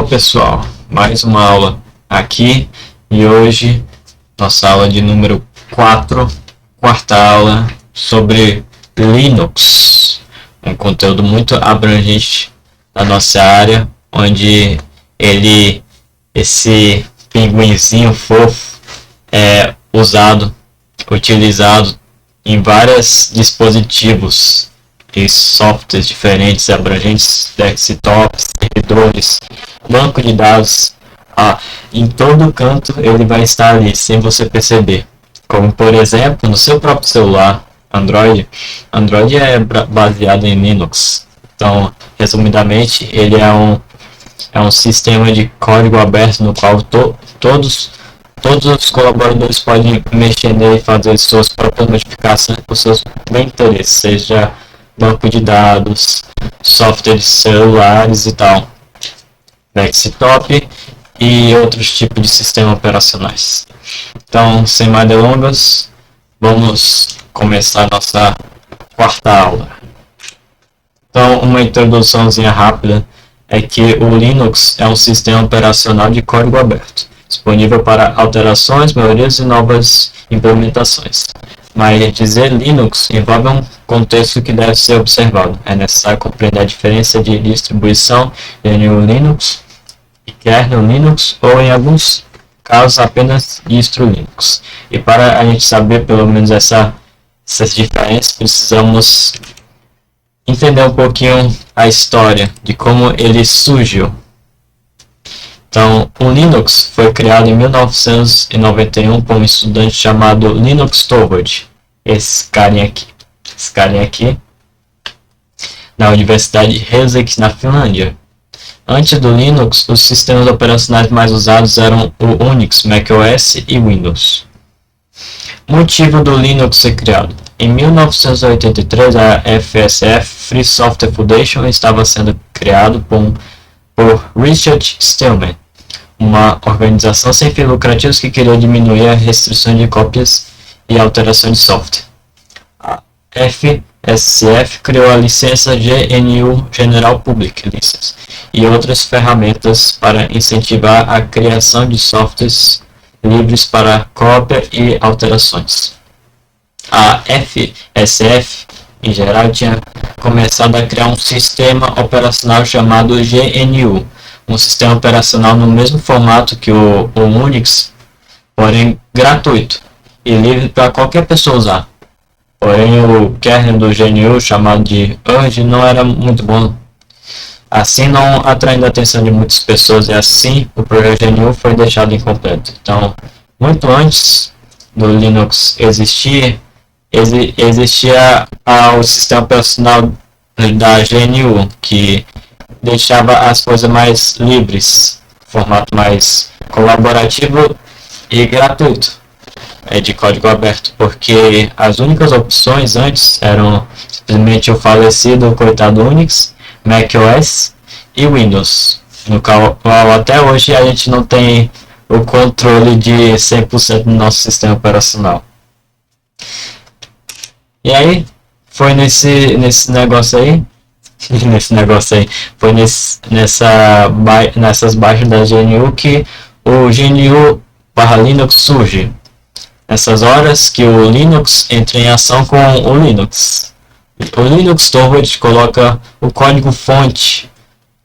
pessoal, mais uma aula aqui e hoje nossa aula de número 4, quarta aula sobre Linux, um conteúdo muito abrangente da nossa área, onde esse pinguinzinho fofo é utilizado em vários dispositivos e softwares diferentes, abrangentes, desktops, servidores, banco de dados, em todo canto ele vai estar ali sem você perceber. Como por exemplo no seu próprio celular Android é baseado em Linux. Então, resumidamente, ele é um sistema de código aberto no qual todos os colaboradores podem mexer nele e fazer suas próprias modificações por seus bem interesses, seja banco de dados, softwares celulares e tal, desktop e outros tipos de sistemas operacionais. Então, sem mais delongas, vamos começar a nossa quarta aula. Então, uma introduçãozinha rápida é que o Linux é um sistema operacional de código aberto, disponível para alterações, melhorias e novas implementações. Mas dizer Linux envolve um contexto que deve ser observado. É necessário compreender a diferença de distribuição GNU Linux e kernel Linux, ou em alguns casos apenas distro Linux. E para a gente saber pelo menos essas diferenças, precisamos entender um pouquinho a história de como ele surgiu. Então, o Linux foi criado em 1991 por um estudante chamado Linus Torvalds, esse carinha aqui, na Universidade de Helsinki, na Finlândia. Antes do Linux, os sistemas operacionais mais usados eram o Unix, macOS e Windows. Motivo do Linux ser criado. Em 1983, a FSF, Free Software Foundation, estava sendo criado por Richard Stallman, uma organização sem fins lucrativos que queria diminuir a restrição de cópias e alteração de software. A FSF criou a licença GNU General Public License e outras ferramentas para incentivar a criação de softwares livres para cópia e alterações. A FSF, em geral, tinha começado a criar um sistema operacional chamado GNU, um sistema operacional no mesmo formato que o Unix, porém gratuito e livre para qualquer pessoa usar. Porém, o kernel do GNU, chamado de Urge, não era muito bom, assim não atraindo a atenção de muitas pessoas, e assim o projeto GNU foi deixado incompleto. Então, muito antes do Linux existia o sistema operacional da GNU, que deixava as coisas mais livres, formato mais colaborativo e gratuito, de código aberto, porque as únicas opções antes eram simplesmente o falecido coitado Unix, macOS e Windows, no qual até hoje a gente não tem o controle de 100% do nosso sistema operacional. E aí, foi nessas baixas da GNU que o GNU/Linux surge. Nessas horas que o Linux entra em ação com o Linux. O Linus Torvalds coloca o código-fonte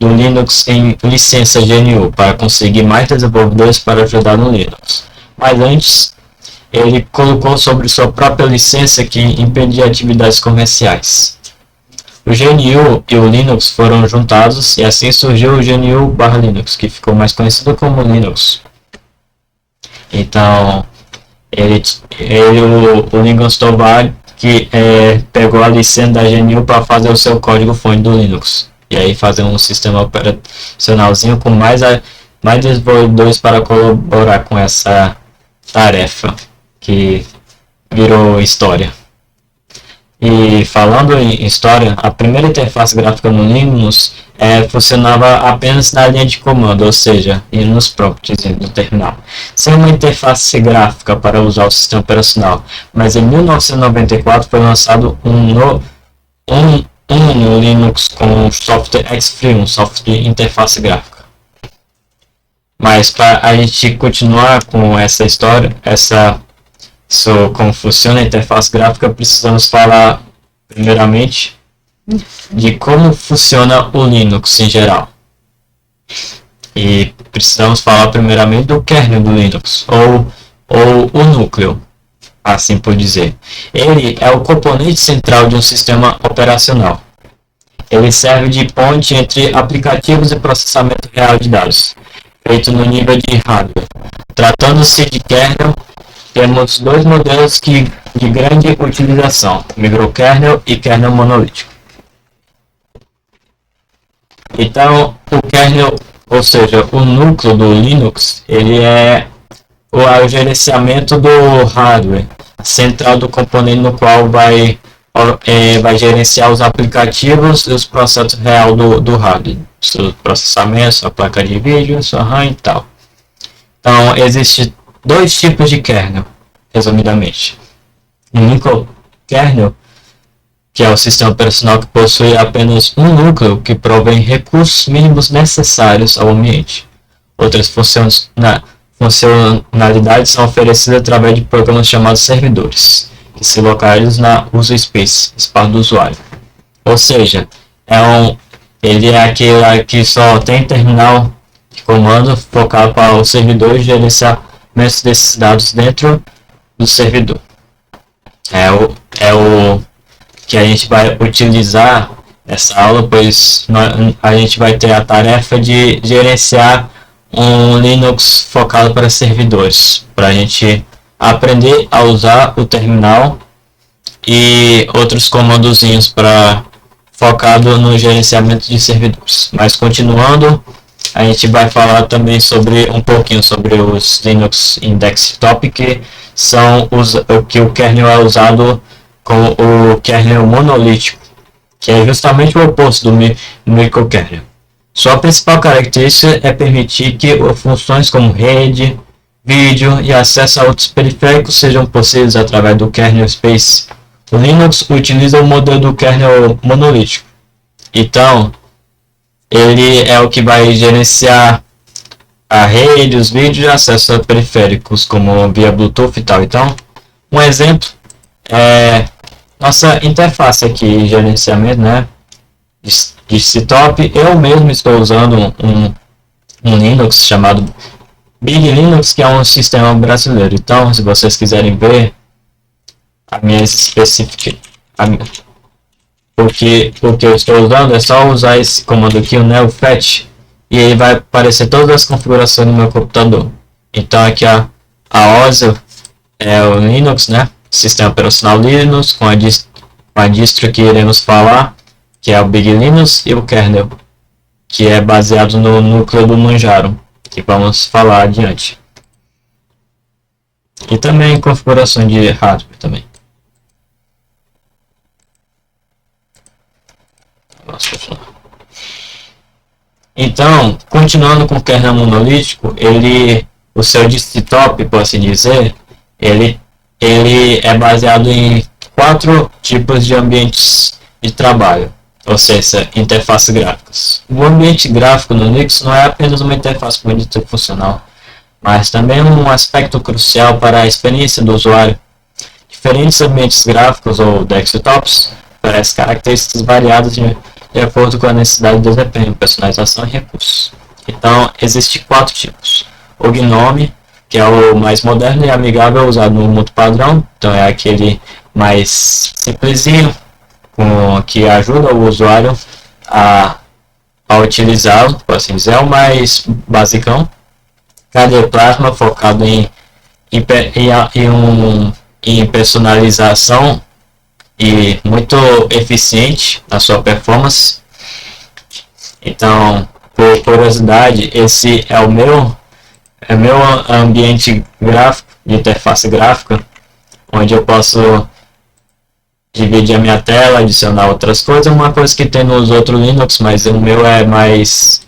do Linux em licença GNU para conseguir mais desenvolvedores para ajudar no Linux. Mas antes, ele colocou sobre sua própria licença que impedia atividades comerciais. O GNU e o Linux foram juntados e assim surgiu o GNU/Linux, que ficou mais conhecido como Linux. Então, o Linus Torvalds que pegou a licença da GNU para fazer o seu código-fonte do Linux. E aí fazer um sistema operacionalzinho com mais desenvolvedores para colaborar com essa tarefa que virou história. E falando em história, a primeira interface gráfica no Linux funcionava apenas na linha de comando, ou seja, nos prompts do terminal, sem uma interface gráfica para usar o sistema operacional. Mas em 1994 foi lançado no Linux com o software Xfree, um software de interface gráfica. Mas para a gente continuar com essa história, como funciona a interface gráfica, precisamos falar primeiramente de como funciona o Linux em geral. E precisamos falar primeiramente do kernel do Linux, ou o núcleo, assim por dizer. Ele é o componente central de um sistema operacional. Ele serve de ponte entre aplicativos e processamento real de dados, feito no nível de hardware. Tratando-se de kernel, temos dois modelos de grande utilização, microkernel e kernel monolítico. Então, o kernel, ou seja, o núcleo do Linux, ele é o gerenciamento do hardware central do componente no qual vai gerenciar os aplicativos e os processos real do hardware, seu processamento, sua placa de vídeo, sua RAM e tal. Então, existem dois tipos de kernel, resumidamente. O microkernel, que é o sistema operacional que possui apenas um núcleo que provém recursos mínimos necessários ao ambiente. Outras funcionalidades são oferecidas através de programas chamados servidores, que se localizam na user space, espaço do usuário. Ou seja, ele é aquele que só tem terminal de comando focado para o servidor e gerenciamento desses dados dentro do servidor. É o que a gente vai utilizar nessa aula, pois a gente vai ter a tarefa de gerenciar um Linux focado para servidores, para a gente aprender a usar o terminal e outros comandozinhos focado no gerenciamento de servidores. Mas continuando, a gente vai falar também um pouquinho sobre os Linux em desktop, que são que o kernel é usado com o kernel monolítico, que é justamente o oposto do microkernel. Sua principal característica é permitir que funções como rede, vídeo e acesso a outros periféricos sejam possíveis através do kernel space. O Linux utiliza o modelo do kernel monolítico. Então, ele é o que vai gerenciar a rede, os vídeos e acesso a periféricos, como via Bluetooth e tal. Então, um exemplo é nossa interface aqui de gerenciamento, né, de desktop. Eu mesmo estou usando um Linux chamado Big Linux, que é um sistema brasileiro. Então, se vocês quiserem ver a minha específica, o que eu estou usando, é só usar esse comando aqui, o neofetch, e aí vai aparecer todas as configurações do meu computador. Então aqui a OSI é o Linux, né? Sistema operacional Linux, com a distro que iremos falar, que é o Big Linux, e o kernel, que é baseado no núcleo do Manjaro, que vamos falar adiante. E também configuração de hardware também. Então, continuando com o kernel monolítico, o seu desktop, por assim dizer, ele é baseado em 4 tipos de ambientes de trabalho, ou seja, interfaces gráficas. O ambiente gráfico no Linux não é apenas uma interface bonita e funcional, mas também um aspecto crucial para a experiência do usuário. Diferentes ambientes gráficos ou desktops oferecem características variadas de acordo com a necessidade de desempenho, personalização e recursos. Então, existem 4 tipos. O GNOME, que é o mais moderno e amigável, usado no mundo padrão. Então, é aquele mais simplesinho, que ajuda o usuário a utilizá-lo, por assim dizer, é o mais basicão. KDE Plasma, focado em personalização e muito eficiente na sua performance. Então, por curiosidade, esse é o meu ambiente gráfico, de interface gráfica, onde eu posso dividir a minha tela, adicionar outras coisas. Uma coisa que tem nos outros Linux, mas o meu é mais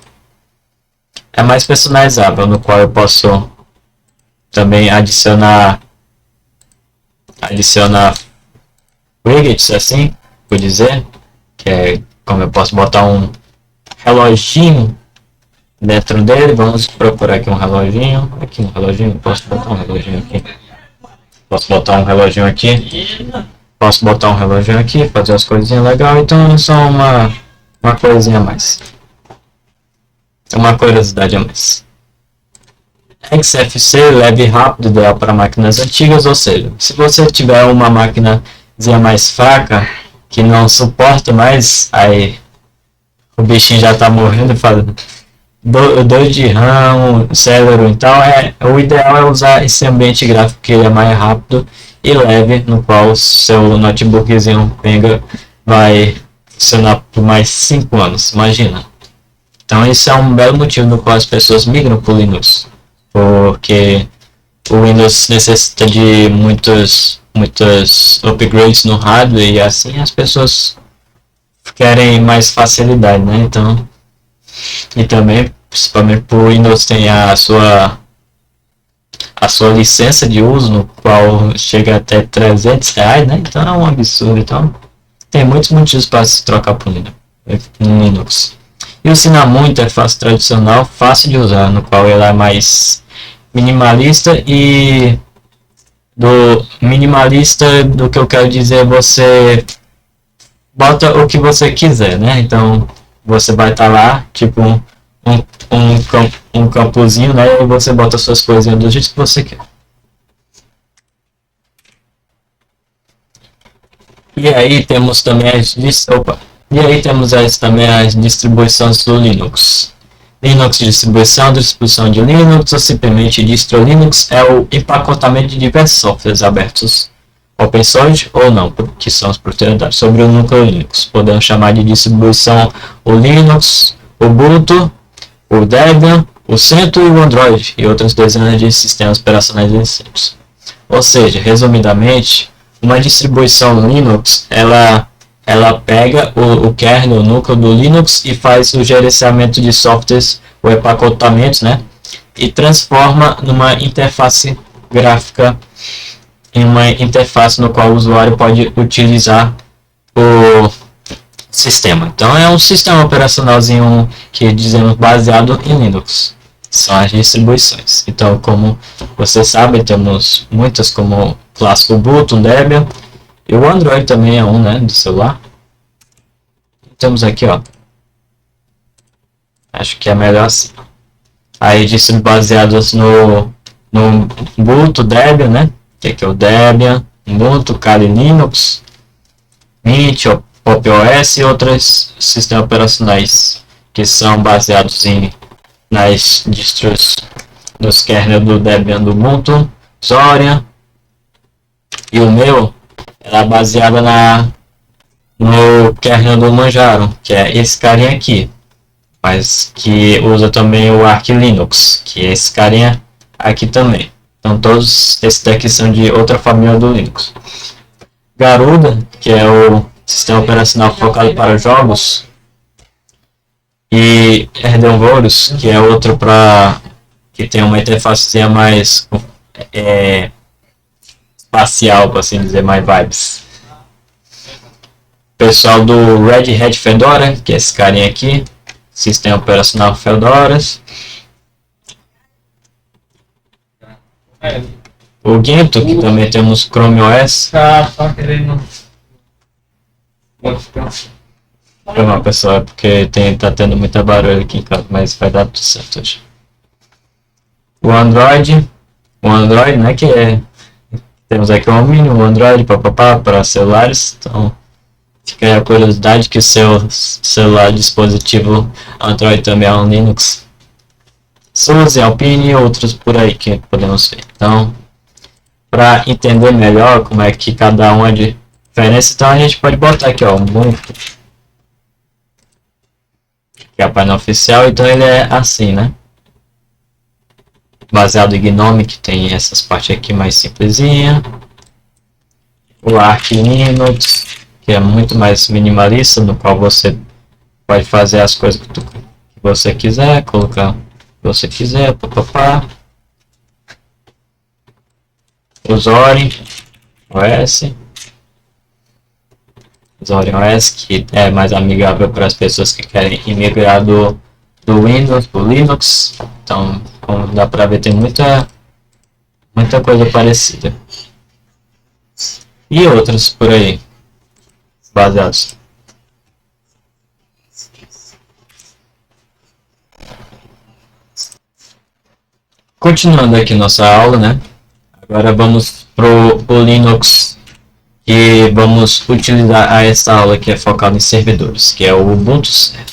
personalizável, no qual eu posso também adicionar widgets, assim por dizer, que é como eu posso botar um reloginho Dentro dele, vamos procurar aqui um reloginho. Aqui um reloginho, posso botar um reloginho aqui? Posso botar um reloginho aqui? Posso botar um reloginho aqui, fazer as coisinhas legais. Então é só uma coisinha a mais. Uma curiosidade a mais. XFC leve e rápido, ideal para máquinas antigas, ou seja, se você tiver uma máquinazinha mais fraca, que não suporta mais, aí o bichinho já está morrendo, fazendo 2 de RAM, Celeron e tal, o ideal é usar esse ambiente gráfico que ele é mais rápido e leve, no qual o seu notebookzinho vai funcionar por mais 5 anos, imagina. Então esse é um belo motivo no qual as pessoas migram para o Linux, porque o Windows necessita de muitos upgrades no hardware e assim as pessoas querem mais facilidade, né? Então, e também, principalmente por Windows tem a sua licença de uso, no qual chega até R$300, né? Então é um absurdo. Então tem muitos motivos para se trocar por Linux. E o Cinnamon, interface tradicional, fácil de usar, no qual ela é mais minimalista e do que eu quero dizer, você bota o que você quiser, né? Então você vai estar lá, tipo um campozinho, né? E você bota suas coisinhas do jeito que você quer. E aí temos também também as distribuições do Linux. Linux distribuição de Linux, ou simplesmente distro Linux, é o empacotamento de diversos softwares abertos, open source ou não, que são as propriedades sobre o núcleo Linux. Podemos chamar de distribuição o Linux, o Ubuntu, o Debian, o CentOS e o Android, e outras dezenas de sistemas operacionais distintos. Ou seja, resumidamente, uma distribuição Linux, ela pega o kernel, o núcleo do Linux e faz o gerenciamento de softwares, o empacotamento, né? E transforma numa interface gráfica, em uma interface no qual o usuário pode utilizar o sistema. Então é um sistema operacionalzinho que dizemos baseado em Linux. São as distribuições. Então, como você sabe, temos muitas como o clássico Ubuntu, Debian, e o Android também é um, né, do celular. Temos aqui, ó. Acho que é melhor assim. Aí distros baseados no Ubuntu, Debian, né? Que aqui é o Debian, Ubuntu, Kali Linux, Mint, Pop! OS e outros sistemas operacionais que são baseados nas distros dos kernels do Debian, do Ubuntu, Zoria. E o meu era baseado no kernel do Manjaro, que é esse carinha aqui, mas que usa também o Arch Linux, que é esse carinha aqui também. Então todos esses daqui são de outra família do Linux. Garuda, que é o sistema operacional focado para jogos, e Erdenvorus, que é outro que tem uma interface mais espacial, por assim dizer, mais vibes. Pessoal do Red Hat Fedora, que é esse carinha aqui, sistema operacional Fedora. O Gento, que também temos Chrome OS. Só querendo. Foi uma pessoa, porque tá tendo muita barulho aqui em casa, mas vai dar tudo certo hoje. O Android, né, que é... Temos aqui o mini, o Android, para celulares, então... Fica aí a curiosidade que o seu celular dispositivo Android também é um Linux. SUSE, Alpine e outros por aí que podemos ver. Então, para entender melhor como é que cada um é diferente, então a gente pode botar aqui, ó, muito, que é a página oficial, então ele é assim, né? Baseado em GNOME, que tem essas partes aqui mais simplesinha. O Arch Linux, que é muito mais minimalista, no qual você pode fazer as coisas que você quiser, colocar o que você quiser, papapá. O Zorin OS, que é mais amigável para as pessoas que querem migrar do do Windows, do Linux. Então, como dá para ver, tem muita coisa parecida. E outros por aí, baseados. Continuando aqui nossa aula, né? Agora vamos pro Linux, e vamos utilizar essa aula que é focada em servidores, que é o Ubuntu Server.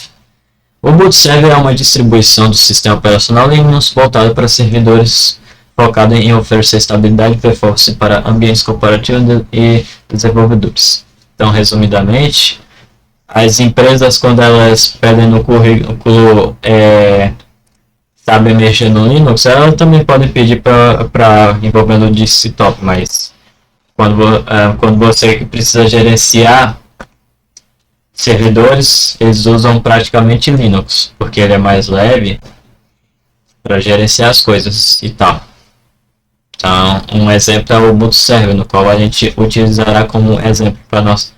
O Ubuntu Server é uma distribuição do sistema operacional Linux voltada para servidores, focada em oferecer estabilidade e performance para ambientes corporativos e desenvolvedores. Então, resumidamente, as empresas, quando elas pedem no currículo sabe mexer no Linux, elas também podem pedir para envolvendo o desktop, mas quando você precisa gerenciar servidores, eles usam praticamente Linux, porque ele é mais leve para gerenciar as coisas e tal. Então, um exemplo é o Ubuntu Server, no qual a gente utilizará como exemplo para nós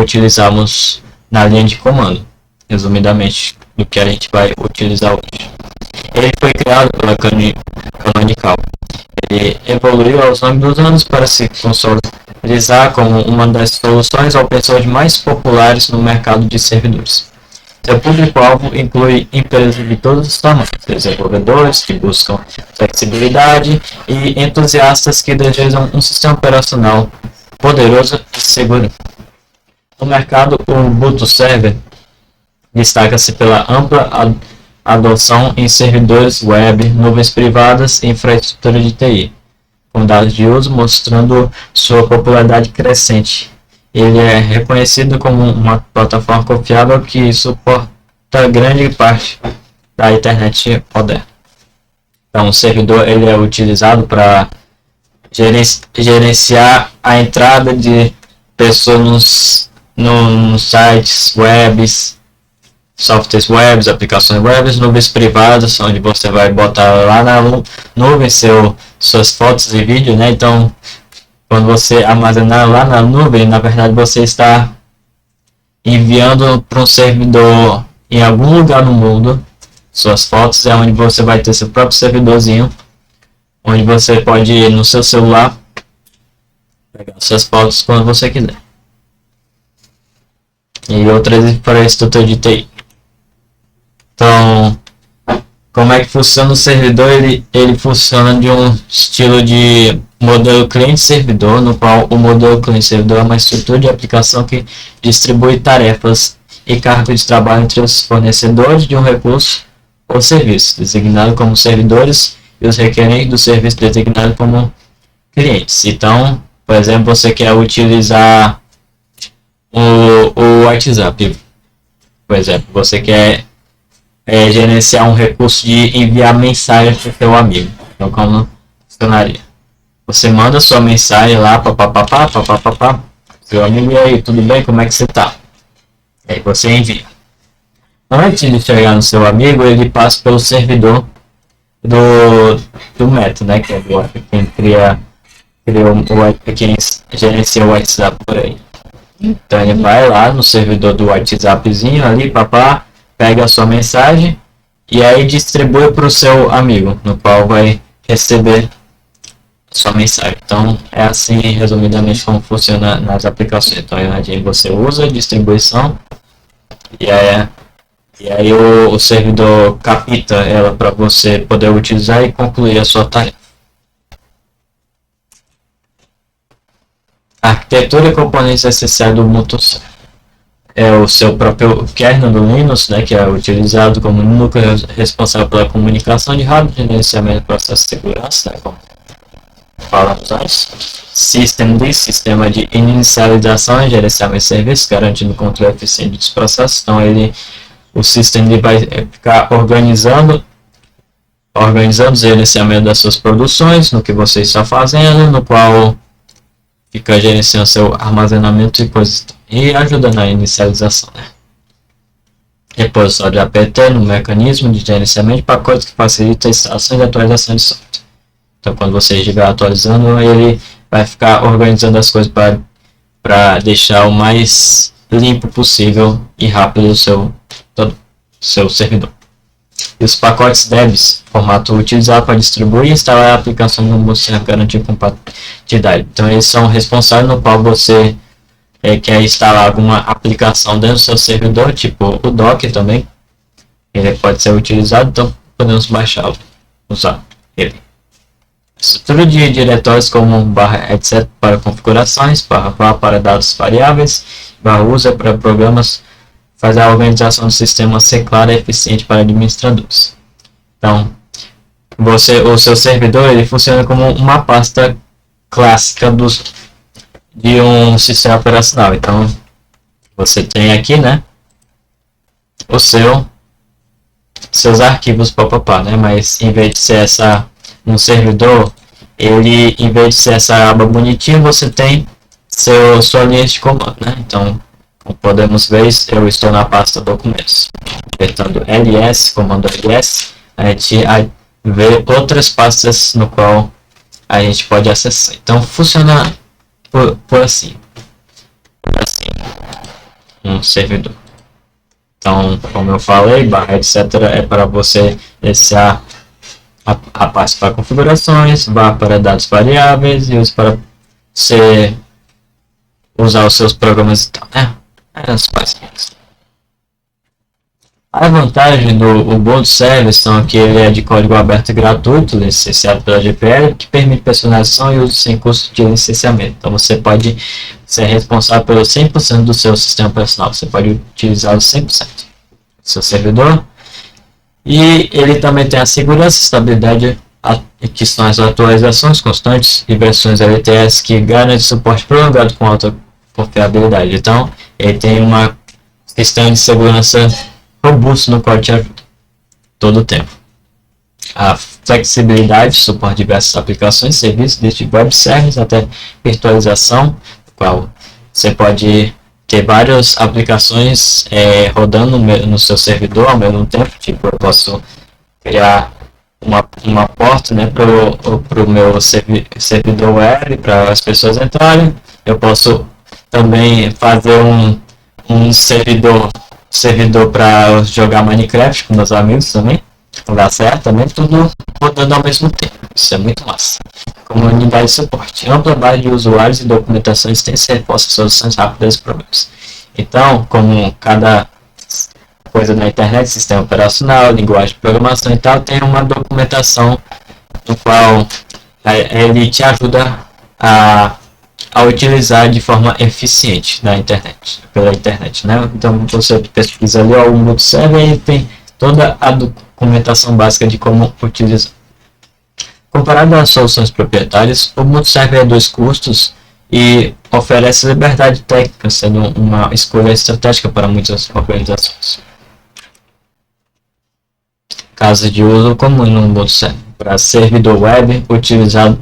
utilizarmos na linha de comando, resumidamente, do que a gente vai utilizar hoje. Ele foi criado pela Canonical. Ele evoluiu aos longo dos anos para se consolidar como uma das soluções open source mais populares no mercado de servidores. Seu público-alvo inclui empresas de todos os tamanhos, desenvolvedores que buscam flexibilidade e entusiastas que desejam um sistema operacional poderoso e seguro. No mercado, o Ubuntu Server destaca-se pela ampla adoção em servidores web, nuvens privadas e infraestrutura de TI, com dados de uso mostrando sua popularidade crescente. Ele é reconhecido como uma plataforma confiável que suporta grande parte da internet moderna. Então, o servidor ele é utilizado para gerenciar a entrada de pessoas nos sites webs, softwares webs, aplicações webs, nuvens privadas, onde você vai botar lá na nuvem suas fotos e vídeos, né? Então, quando você armazenar lá na nuvem, na verdade você está enviando para um servidor em algum lugar no mundo suas fotos, é onde você vai ter seu próprio servidorzinho, onde você pode ir no seu celular pegar suas fotos quando você quiser. E outras infraestruturas de TI. Então, como é que funciona o servidor? Ele funciona de um estilo de modelo cliente-servidor, no qual o modelo cliente-servidor é uma estrutura de aplicação que distribui tarefas e carga de trabalho entre os fornecedores de um recurso ou serviço, designado como servidores, e os requerentes do serviço designado como clientes. Então, por exemplo, você quer utilizar o WhatsApp, por exemplo, você quer gerenciar um recurso de enviar mensagem para o seu amigo. Então, como funcionaria? Você manda sua mensagem lá, papapá, seu amigo, e aí, tudo bem? Como é que você tá? Aí você envia. Antes de chegar no seu amigo, ele passa pelo servidor do método, né? Que é quem gerencia o WhatsApp por aí. Então ele vai lá no servidor do WhatsAppzinho ali, pega a sua mensagem e aí distribui para o seu amigo, no qual vai receber sua mensagem. Então é assim, resumidamente, como funciona nas aplicações. Então aí você usa a distribuição e aí o servidor capta ela para você poder utilizar e concluir a sua tarefa. A arquitetura e componentes essenciais do Ubuntu Server é o seu próprio kernel do Linux, né, que é utilizado como núcleo responsável pela comunicação de hardware, gerenciamento de processo de segurança, né, como falamos antes. Systemd, sistema de inicialização e gerenciamento de serviços, garantindo o controle eficiente dos processos. Então o Systemd vai ficar organizando o gerenciamento das suas produções, no que você está fazendo, no qual fica gerenciando seu armazenamento e coisas, e ajuda na inicialização, né? Repositório de apt no mecanismo de gerenciamento de pacotes que facilita a instalação e atualização de software. Então, quando você estiver atualizando, ele vai ficar organizando as coisas para deixar o mais limpo possível e rápido o seu servidor. e os pacotes DEBs, formato utilizado para distribuir e instalar a aplicação no mundo sem garantir compatibilidade. Então eles são responsáveis no qual você quer instalar alguma aplicação dentro do seu servidor, tipo o Docker também, ele pode ser utilizado, então podemos baixá-lo, usar ele. Estrutura de diretórios como etc para configurações, /var para dados variáveis, /user para programas, faz a organização do sistema ser clara e eficiente para administradores. Então, o seu servidor ele funciona como uma pasta clássica de um sistema operacional. Então, você tem aqui, né, seus arquivos papapá, né? Mas em vez de ser um servidor, em vez de ser essa aba bonitinha, você tem sua linha de comando, né? Então, como podemos ver, eu estou na pasta documentos. Apertando ls, comando ls, a gente vê outras pastas no qual a gente pode acessar. Então, funciona por assim, um servidor. Então, como eu falei, /etc é para você iniciar a parte para configurações, var para dados variáveis e para você usar os seus programas e tal, né? As coisinhas. A vantagem do Ubuntu Service são que ele é de código aberto e gratuito, licenciado pela GPL, que permite personalização e uso sem custo de licenciamento. Então você pode ser responsável pelo 100% do seu sistema operacional. Você pode utilizar o 100% do seu servidor. E ele também tem a segurança e estabilidade, que são as atualizações constantes e versões LTS que garantem suporte prolongado com alta confiabilidade. Então, ele tem uma sistema de segurança robusto no qual te ajuda todo o tempo. A flexibilidade suporta diversas aplicações e serviços, desde web service até virtualização, no qual você pode ter várias aplicações rodando no seu servidor ao mesmo tempo. Tipo, eu posso criar uma porta, né, para o meu servidor web, para as pessoas entrarem. Eu posso também fazer um servidor para jogar Minecraft com meus amigos também. Dá certo também, tudo rodando ao mesmo tempo. Isso é muito massa. Comunidade de suporte. Ampla base de usuários e documentação extensa reforça soluções rápidas dos problemas. Então, como cada coisa na internet, sistema operacional, linguagem de programação e tal, tem uma documentação no qual ele te ajuda a utilizar de forma eficiente pela internet, né? Então você pesquisa ali o Ubuntu Server e tem toda a documentação básica de como utilizar. Comparado às soluções proprietárias, o Ubuntu Server reduz custos e oferece liberdade técnica, sendo uma escolha estratégica para muitas organizações. Casos de uso comum no Ubuntu Server: para servidor web, utilizado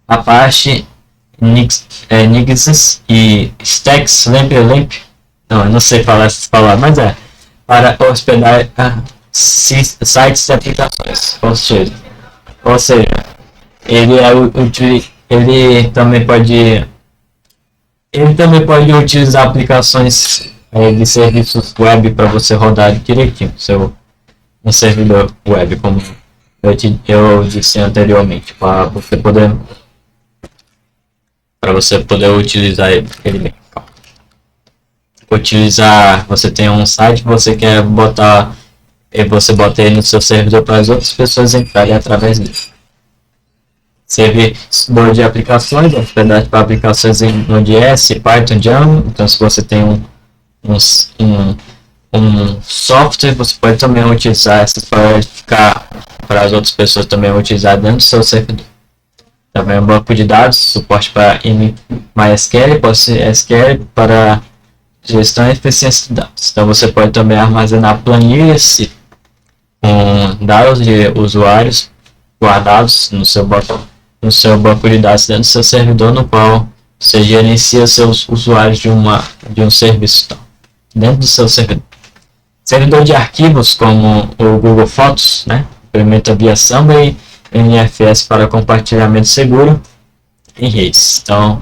Apache, Nginx e Stacks, Lamp. Não, eu não sei falar essas palavras, mas para hospedar sites e aplicações. Ou seja, ele também pode utilizar aplicações de serviços web para você rodar direitinho um servidor web, como eu disse anteriormente, para você poder utilizar ele bem. Você tem um site que você quer botar, e você bota ele no seu servidor para as outras pessoas entrarem através dele. Servidor de aplicações, hospedagem para aplicações em Node.js, Python, Django. Então, se você tem um software, você pode também utilizar essas para as outras pessoas também utilizar dentro do seu servidor. Também um banco de dados, suporte para MySQL, PostgreSQL para gestão e eficiência de dados. Então você pode também armazenar planilhas com dados de usuários guardados no seu banco de dados dentro do seu servidor, no qual você gerencia seus usuários de um serviço dentro do seu servidor. Servidor de arquivos como o Google Fotos, né? Implementa via Samba e NFS para compartilhamento seguro em redes. Então,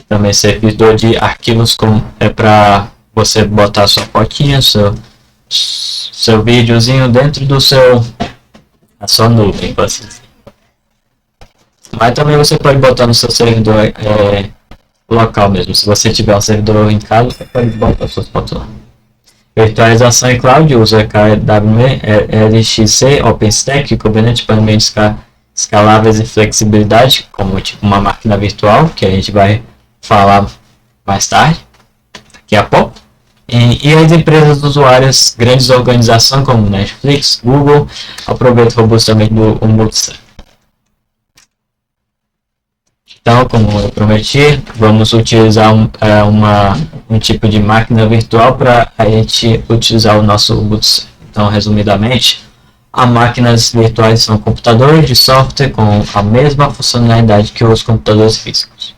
também servidor de arquivos é para você botar sua fotinha, seu videozinho dentro do a sua nuvem, assim. Mas também você pode botar no seu servidor local mesmo. Se você tiver um servidor em casa, você pode botar suas fotos lá. Virtualização em cloud usa KWM, LXC, OpenStack, Kubernetes para meios escaláveis e flexibilidade, como tipo uma máquina virtual, que a gente vai falar mais tarde, daqui a pouco. E as empresas usuárias, grandes organizações como Netflix, Google, aproveitam robustamente do multiserver. Então, como eu prometi, vamos utilizar um tipo de máquina virtual para a gente utilizar o nosso multiserver. Então, resumidamente, as máquinas virtuais são computadores de software com a mesma funcionalidade que os computadores físicos.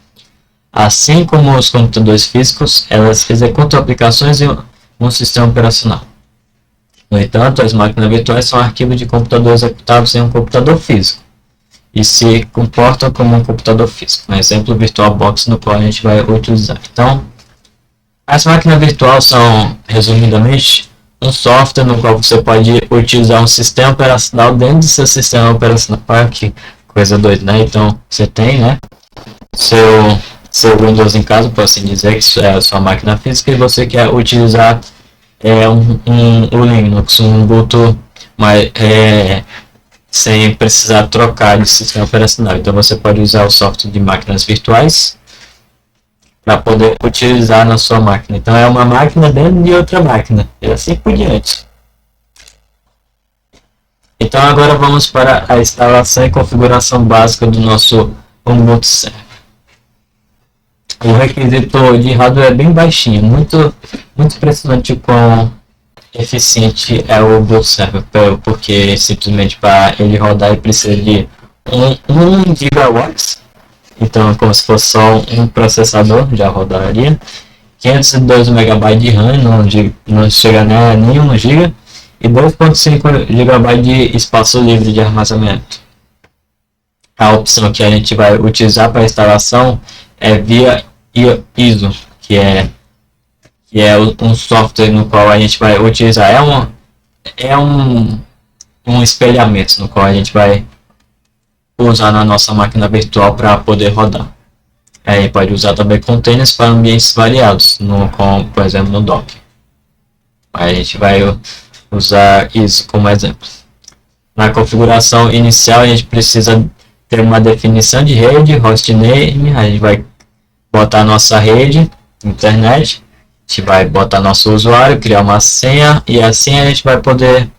Assim como os computadores físicos, elas executam aplicações em um sistema operacional. No entanto, as máquinas virtuais são arquivos de computador executáveis em um computador físico e se comportam como um computador físico. Um exemplo, VirtualBox, no qual a gente vai utilizar. Então, as máquinas virtuais são, resumidamente, um software no qual você pode utilizar um sistema operacional dentro do seu sistema operacional. Olha que coisa doida, né? Então, você tem, né, seu Windows em casa, por assim dizer, que isso é a sua máquina física, e você quer utilizar o Linux, um Ubuntu, mas sem precisar trocar de sistema operacional. Então você pode usar o software de máquinas virtuais para poder utilizar na sua máquina. Então é uma máquina dentro de outra máquina e assim por diante. Então agora vamos para a instalação e configuração básica do nosso Ubuntu Server. O requisito de hardware é bem baixinho, muito impressionante com eficiente é o Ubuntu Server, porque simplesmente para ele rodar ele precisa de 1 gigawatts, então como se fosse só um processador já rodaria, 512 MB de RAM, não chega nem 1 GB, e 2.5 GB de espaço livre de armazenamento. A opção que a gente vai utilizar para a instalação é via ISO, que é um software no qual a gente vai utilizar, um espelhamento no qual a gente vai usar na nossa máquina virtual para poder rodar. Aí pode usar também containers para ambientes variados, por exemplo no Docker. Aí a gente vai usar isso como exemplo. Na configuração inicial a gente precisa ter uma definição de rede, hostname, a gente vai botar nossa rede, internet, a gente vai botar nosso usuário, criar uma senha e assim a gente vai poder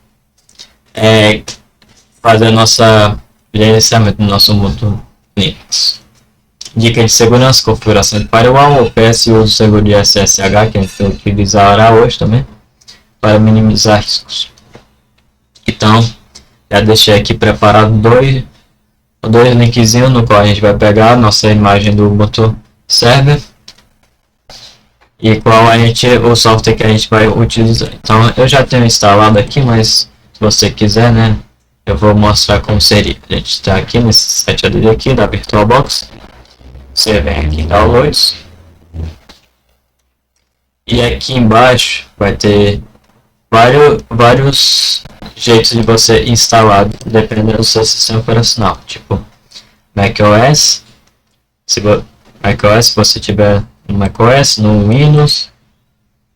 fazer nossa gerenciamento do nosso mundo Linux. Dica de segurança, configuração de firewall, OPS e uso seguro de SSH, que a gente utilizará hoje também, para minimizar riscos. Então, já deixei aqui preparado dois linkzinhos no qual a gente vai pegar a nossa imagem do Ubuntu Server e o software que a gente vai utilizar. Então eu já tenho instalado aqui, mas se você quiser, né, eu vou mostrar como seria. A gente está aqui nesse site aqui da VirtualBox. Você vem aqui em Downloads e aqui embaixo vai ter vários jeitos de você instalar, dependendo do seu sistema operacional, tipo macOS. Se você tiver no macOS, no Windows,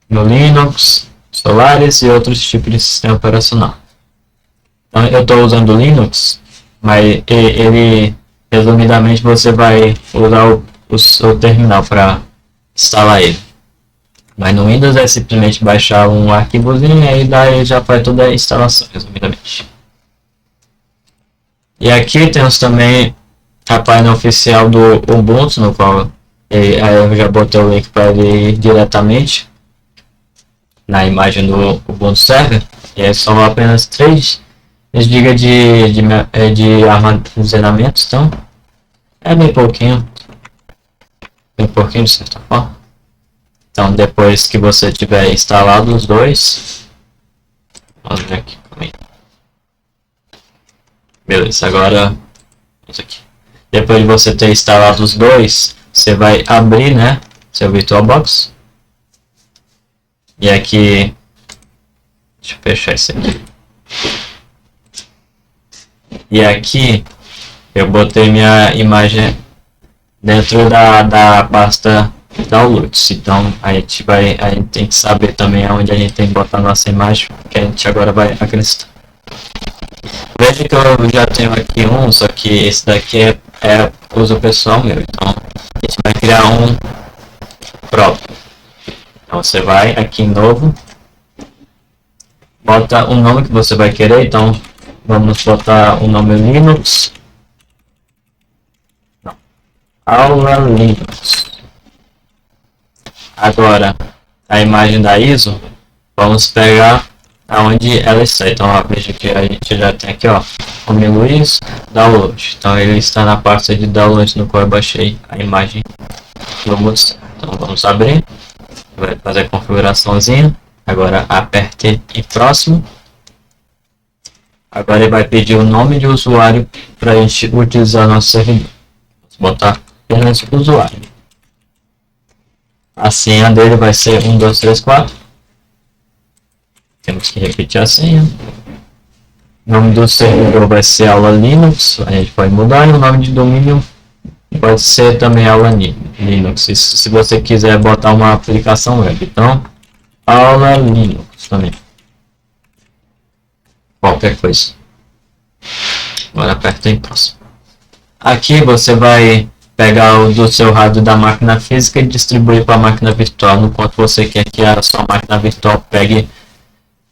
no Linux, Solaris e outros tipos de sistema operacional. Então, eu estou usando o Linux, mas ele, resumidamente, você vai usar o seu terminal para instalar ele. Mas no Windows é simplesmente baixar um arquivozinho e aí daí já faz toda a instalação, resumidamente. E aqui temos também a página oficial do Ubuntu, no qual eu já botei o link para ele ir diretamente na imagem do Ubuntu Server. E aí são apenas 3 GB de armazenamento, então é bem pouquinho de certa forma. Então depois que você tiver instalado os dois, vamos ver aqui, beleza, agora isso aqui. Depois de você ter instalado os dois, você vai abrir, né, seu VirtualBox. E aqui Deixa eu fechar isso aqui. E aqui eu botei minha imagem dentro da pasta downloads. Então a gente tem que saber também aonde a gente tem que botar nossa imagem, que a gente agora vai acrescentar. Veja que eu já tenho aqui um, só que esse daqui é uso pessoal meu. Então a gente vai criar um próprio. Então você vai aqui em novo, bota o nome que você vai querer. Então vamos botar o nome Linux. Não. Aula Linux. Agora a imagem da ISO, vamos pegar aonde ela está. Então ó, veja que a gente já tem aqui, ó, nome Luiz, download. Então ele está na pasta de download no qual eu baixei a imagem. Vamos, então vamos abrir, vai fazer a configuraçãozinha. Agora aperte em próximo. Agora ele vai pedir o nome de usuário para a gente utilizar nosso servidor. Vamos botar apenas usuário. A senha dele vai ser 1234. Temos que repetir a senha. O nome do servidor vai ser aula Linux. A gente pode mudar. E o nome de domínio pode ser também aula Linux. Se você quiser botar uma aplicação web. Então, aula Linux também. Qualquer coisa. Agora aperta em próximo. Aqui você vai pegar o do seu rádio da máquina física e distribuir para a máquina virtual, no quanto você quer que a sua máquina virtual pegue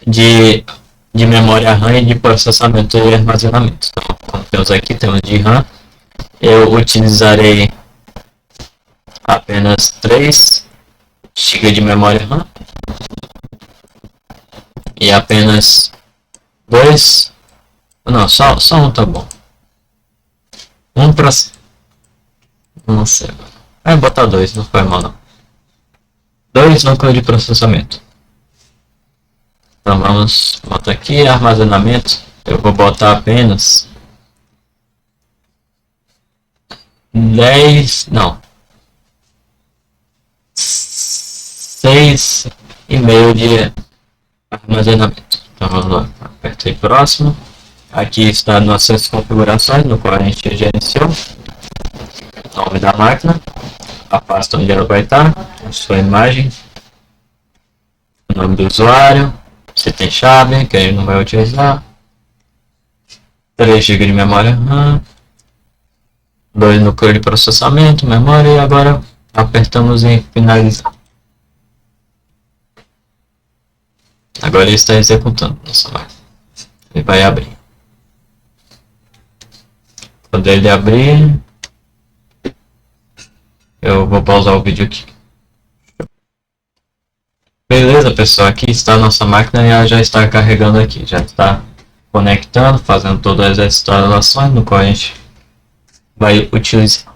de memória RAM e de processamento e armazenamento. Então, como temos aqui, temos de RAM. Eu utilizarei apenas 3 GB de memória RAM e apenas 2. Não, só um tá bom. Um para, não sei, vai botar 2, não foi mal não. 2 núcleos de processamento. Então vamos botar aqui armazenamento. Eu vou botar apenas 10, não, 6,5 de armazenamento. Então vamos lá, apertei próximo. Aqui está nossas configurações, no qual a gente gerenciou. Nome da máquina, a pasta onde ela vai estar, a sua imagem, o nome do usuário, se tem chave, que ele não vai utilizar, 3 GB de memória RAM, 2 núcleos de processamento, memória, e agora apertamos em finalizar. Agora ele está executando nossa máquina. Ele vai abrir. Quando ele abrir, eu vou pausar o vídeo aqui. Beleza, pessoal, aqui está a nossa máquina e ela já está carregando aqui, já está conectando, fazendo todas as instalações no qual a gente vai utilizar.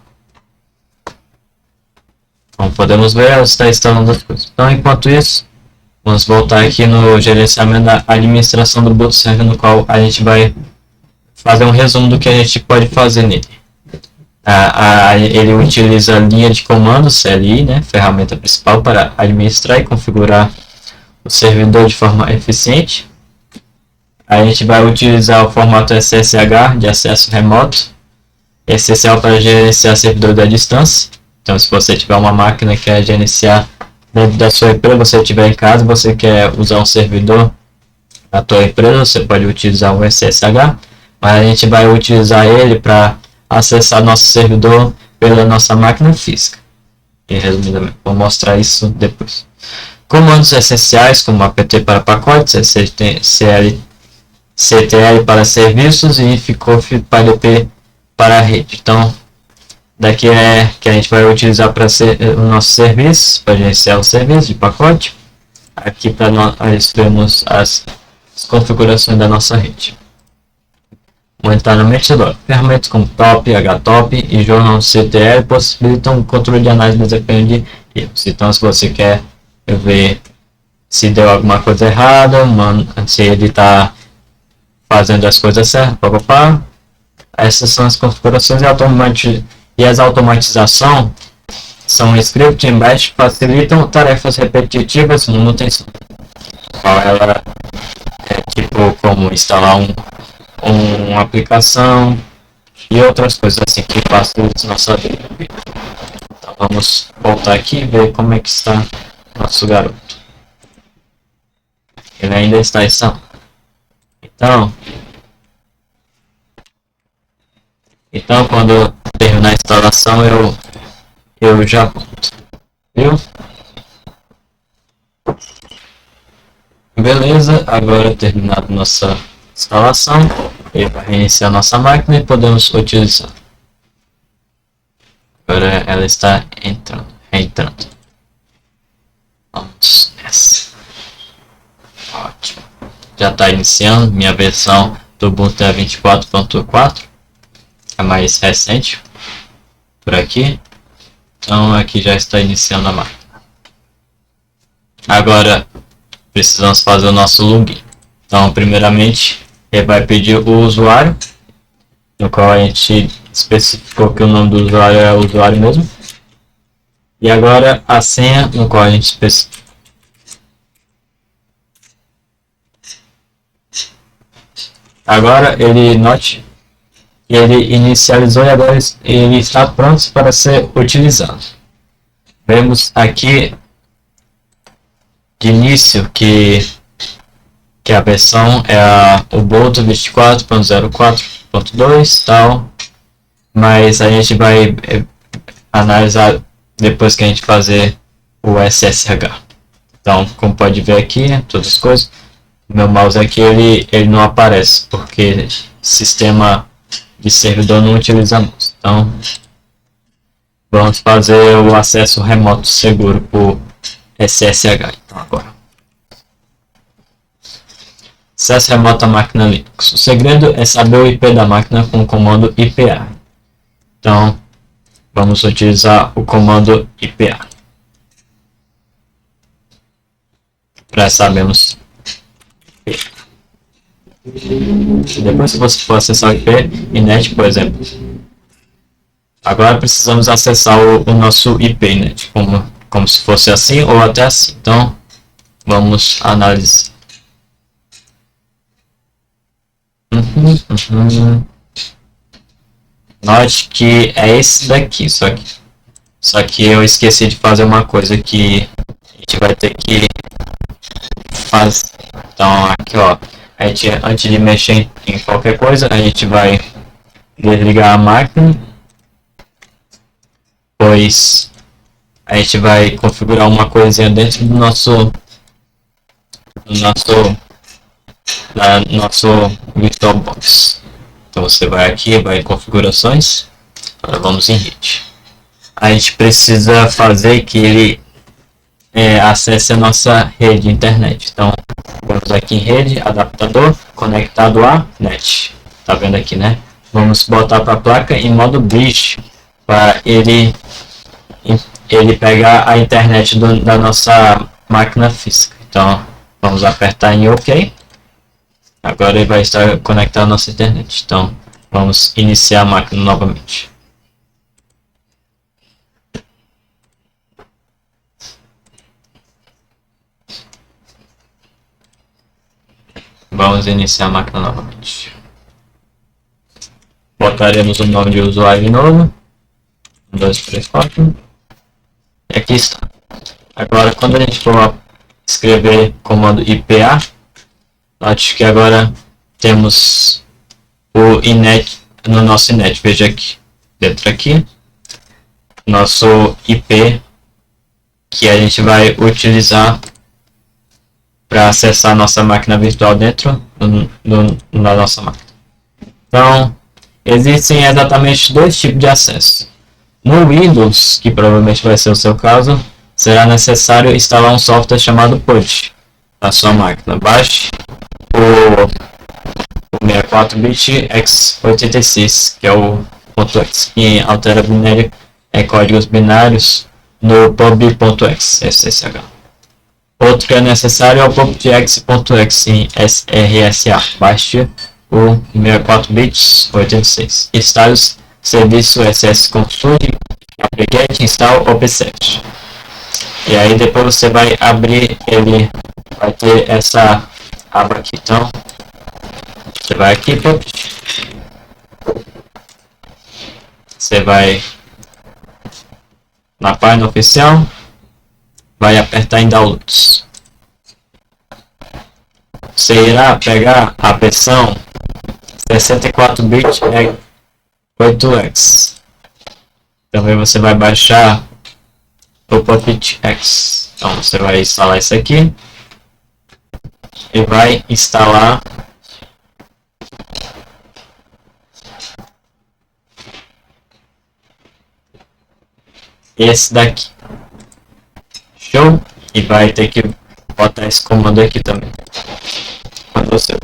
Como podemos ver, ela está instalando as coisas. Então, enquanto isso, vamos voltar aqui no gerenciamento da administração do boot server, no qual a gente vai fazer um resumo do que a gente pode fazer nele. Ele utiliza a linha de comando CLI, né, ferramenta principal para administrar e configurar o servidor de forma eficiente. A gente vai utilizar o formato SSH de acesso remoto, essencial para gerenciar servidor da distância. Então, se você tiver uma máquina que quer gerenciar dentro da sua empresa, você estiver em casa, você quer usar um servidor da tua empresa, você pode utilizar o SSH, mas a gente vai utilizar ele para acessar nosso servidor pela nossa máquina física. E resumidamente, vou mostrar isso depois. Comandos essenciais como apt para pacotes, ctl para serviços e ficofpip para a rede. Então, daqui é que a gente vai utilizar para o nosso serviço, para gerenciar o serviço de pacote. Aqui para nós temos as configurações da nossa rede. Montar no Metador. Ferramentas como Top, HTOP e Journal CTL possibilitam o controle de análise de desempenho de erros. Então, se você quer ver se deu alguma coisa errada, se ele está fazendo as coisas certas, essas são as configurações e as automatizações são script em bash facilitam tarefas repetitivas, manutenção. Ela tipo como instalar uma aplicação e outras coisas assim que facilitam nossa vida. Então vamos voltar aqui e ver como é que está nosso garoto. Ele ainda está instalando. Então quando terminar a instalação eu já volto. Viu? Beleza, agora terminado nossa instalação, ele vai reiniciar nossa máquina e podemos utilizar. Agora ela está reentrando. Vamos nessa. Ótimo. Já está iniciando, minha versão do Ubuntu é 24.4, a mais recente por aqui. Então aqui já está iniciando a máquina. Agora precisamos fazer o nosso login. Então primeiramente ele vai pedir o usuário, no qual a gente especificou que o nome do usuário é o usuário mesmo. E agora a senha, no qual a gente especificou. Agora ele note que ele inicializou e agora ele está pronto para ser utilizado. Vemos aqui de início que a versão é a Ubuntu 24.04.2 tal, mas a gente vai analisar depois que a gente fazer o SSH. Então, como pode ver aqui, todas as coisas, meu mouse aqui ele não aparece porque sistema de servidor não utiliza mouse. Então, vamos fazer o acesso remoto seguro por SSH. Então agora, acesso remoto à máquina Linux. O segredo é saber o IP da máquina com o comando IPA. Então vamos utilizar o comando IPA para sabermos. Depois que você for acessar o IP inet, por exemplo, agora precisamos acessar o nosso IP inet como se fosse assim ou até assim. Então vamos analisar. Note que é esse daqui, só que eu esqueci de fazer uma coisa que a gente vai ter que fazer. Então aqui ó, a gente, antes de mexer em qualquer coisa, a gente vai desligar a máquina, pois a gente vai configurar uma coisinha dentro do nosso VirtualBox. Então você vai aqui, vai em configurações, agora vamos em rede. A gente precisa fazer que ele acesse a nossa rede de internet. Então vamos aqui em rede, adaptador, conectado a net. Tá vendo aqui, né? Vamos botar para a placa em modo bridge para ele pegar a internet da nossa máquina física. Então vamos apertar em OK. Agora ele vai estar conectado à nossa internet. Então vamos iniciar a máquina novamente. Vamos iniciar a máquina novamente. Botaremos o nome de usuário de novo. 1, 2, 3, 4. E aqui está. Agora quando a gente for escrever comando IPA, note que agora temos o inet no nosso inet. Veja aqui, dentro aqui, nosso IP que a gente vai utilizar para acessar a nossa máquina virtual dentro da nossa máquina. Então, existem exatamente dois tipos de acesso. No Windows, que provavelmente vai ser o seu caso, será necessário instalar um software chamado PUD na sua máquina. Baixe o 64-bit x86, que é o .x, que altera códigos binários no pub.x, SSH. Outro que é necessário é o pubx.x em SRSA. Baixe o 64-bit 86. Instale o serviço SS Console, apt-get install opsect. E aí depois você vai abrir, ele vai ter essa aba aqui. Então, você vai aqui, você vai na página oficial, vai apertar em downloads. Você irá pegar a versão 64-bit 8x. Também você vai baixar o Puppet X. Então você vai instalar isso aqui e vai instalar esse daqui. Show? E vai ter que botar esse comando aqui também. Quando você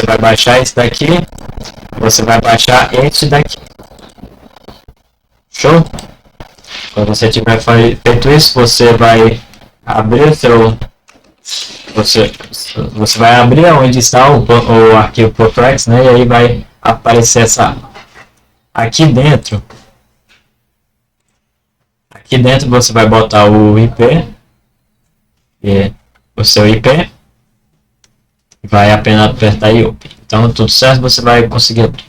vai baixar esse daqui, você vai baixar esse daqui. Show? Quando você tiver feito isso, você vai abrir o seu, você vai abrir onde está o arquivo .exe, né? E aí vai aparecer essa aqui dentro. Aqui dentro você vai botar o IP e o seu IP. Vai apenas apertar aí open. Então tudo certo, você vai conseguir abrir.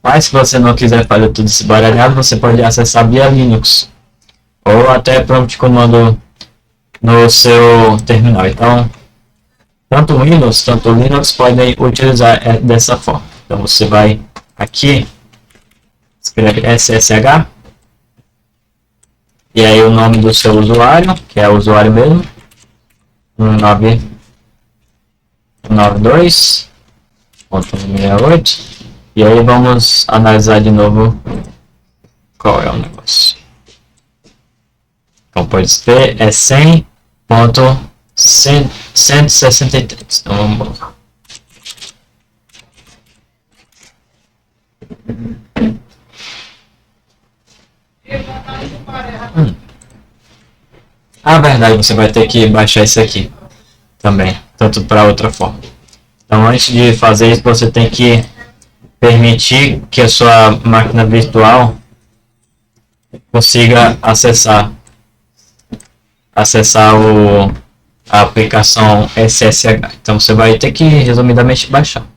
Mas se você não quiser fazer tudo esse baralhado, você pode acessar via Linux ou até prompt comando no seu terminal. Então tanto o Windows, tanto o Linux podem utilizar dessa forma. Então você vai aqui, escreve SSH e aí o nome do seu usuário, que é o usuário mesmo, 192.168. E aí vamos analisar de novo qual é o negócio. Então pode ser, é 100.163. Então vamos lá. A verdade, você vai ter que baixar isso aqui também, tanto para outra forma. Então antes de fazer isso, você tem que permitir que a sua máquina virtual consiga acessar a aplicação SSH. Então você vai ter que resumidamente baixar.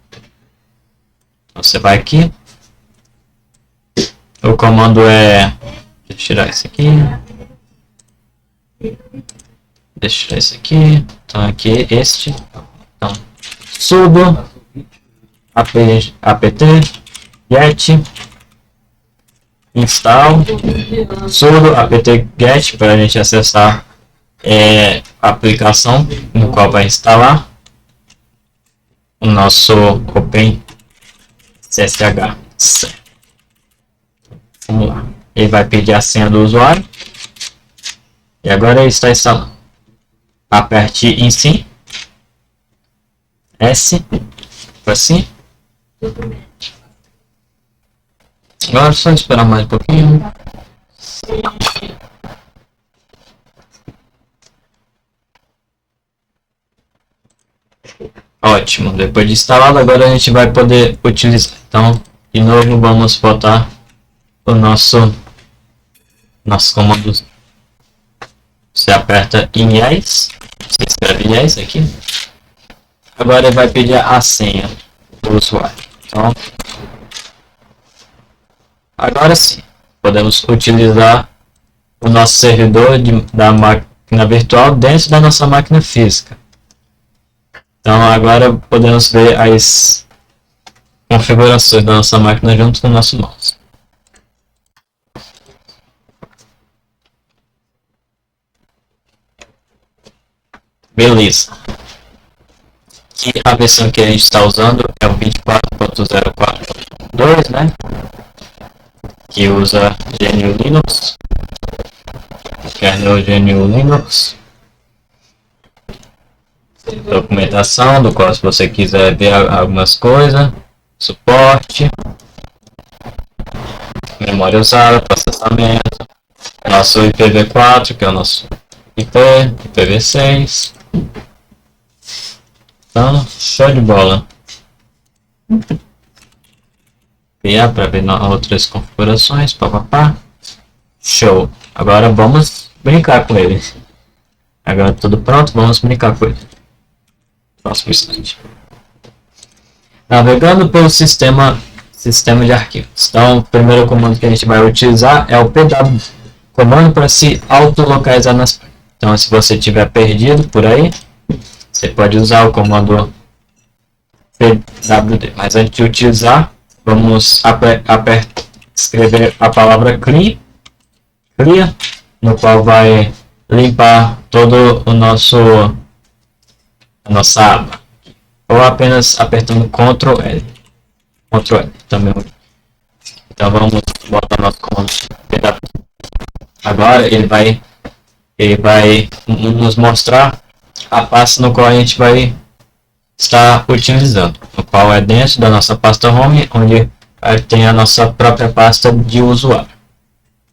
Então, você vai aqui, o comando é, deixa eu tirar isso aqui, deixa eu tirar isso aqui, então aqui este, então sudo apt get install sudo apt get para a gente acessar a aplicação no qual vai instalar o nosso Open SSH. Vamos lá, ele vai pedir a senha do usuário e agora ele está instalando. Aperte em sim, S, assim. Agora é só esperar mais um pouquinho. Ótimo, depois de instalado, agora a gente vai poder utilizar. Então, de novo, vamos botar o nosso comando. Você aperta em yes, você escreve yes aqui. Agora ele vai pedir a senha do usuário. Então, agora sim, podemos utilizar o nosso servidor da máquina virtual dentro da nossa máquina física. Então agora podemos ver as configurações da nossa máquina junto com o nosso mouse. Beleza. E a versão que a gente está usando é o 24.04.2, né? Que usa GNU Linux, kernel GNU Linux. Documentação, do qual se você quiser ver algumas coisas, suporte, memória usada, processamento, nosso IPv4, que é o nosso IP, IPv6. Então, show de bola. Criar para ver outras configurações, papapá. Show. Agora vamos brincar com ele. Agora tudo pronto, vamos brincar com ele. Próximo slide. Navegando pelo sistema de arquivos. Então, o primeiro comando que a gente vai utilizar é o pw, comando para se autolocalizar nas páginas. Então, se você estiver perdido por aí, você pode usar o comando pwd. Mas antes de utilizar, vamos escrever a palavra clear, no qual vai limpar todo a nossa aba. Ou apenas apertando Ctrl L. Ctrl L também. Então vamos botar nosso comando pwd. Agora ele vai nos mostrar a pasta no qual a gente vai estar utilizando, no qual é dentro da nossa pasta home, onde tem a nossa própria pasta de usuário,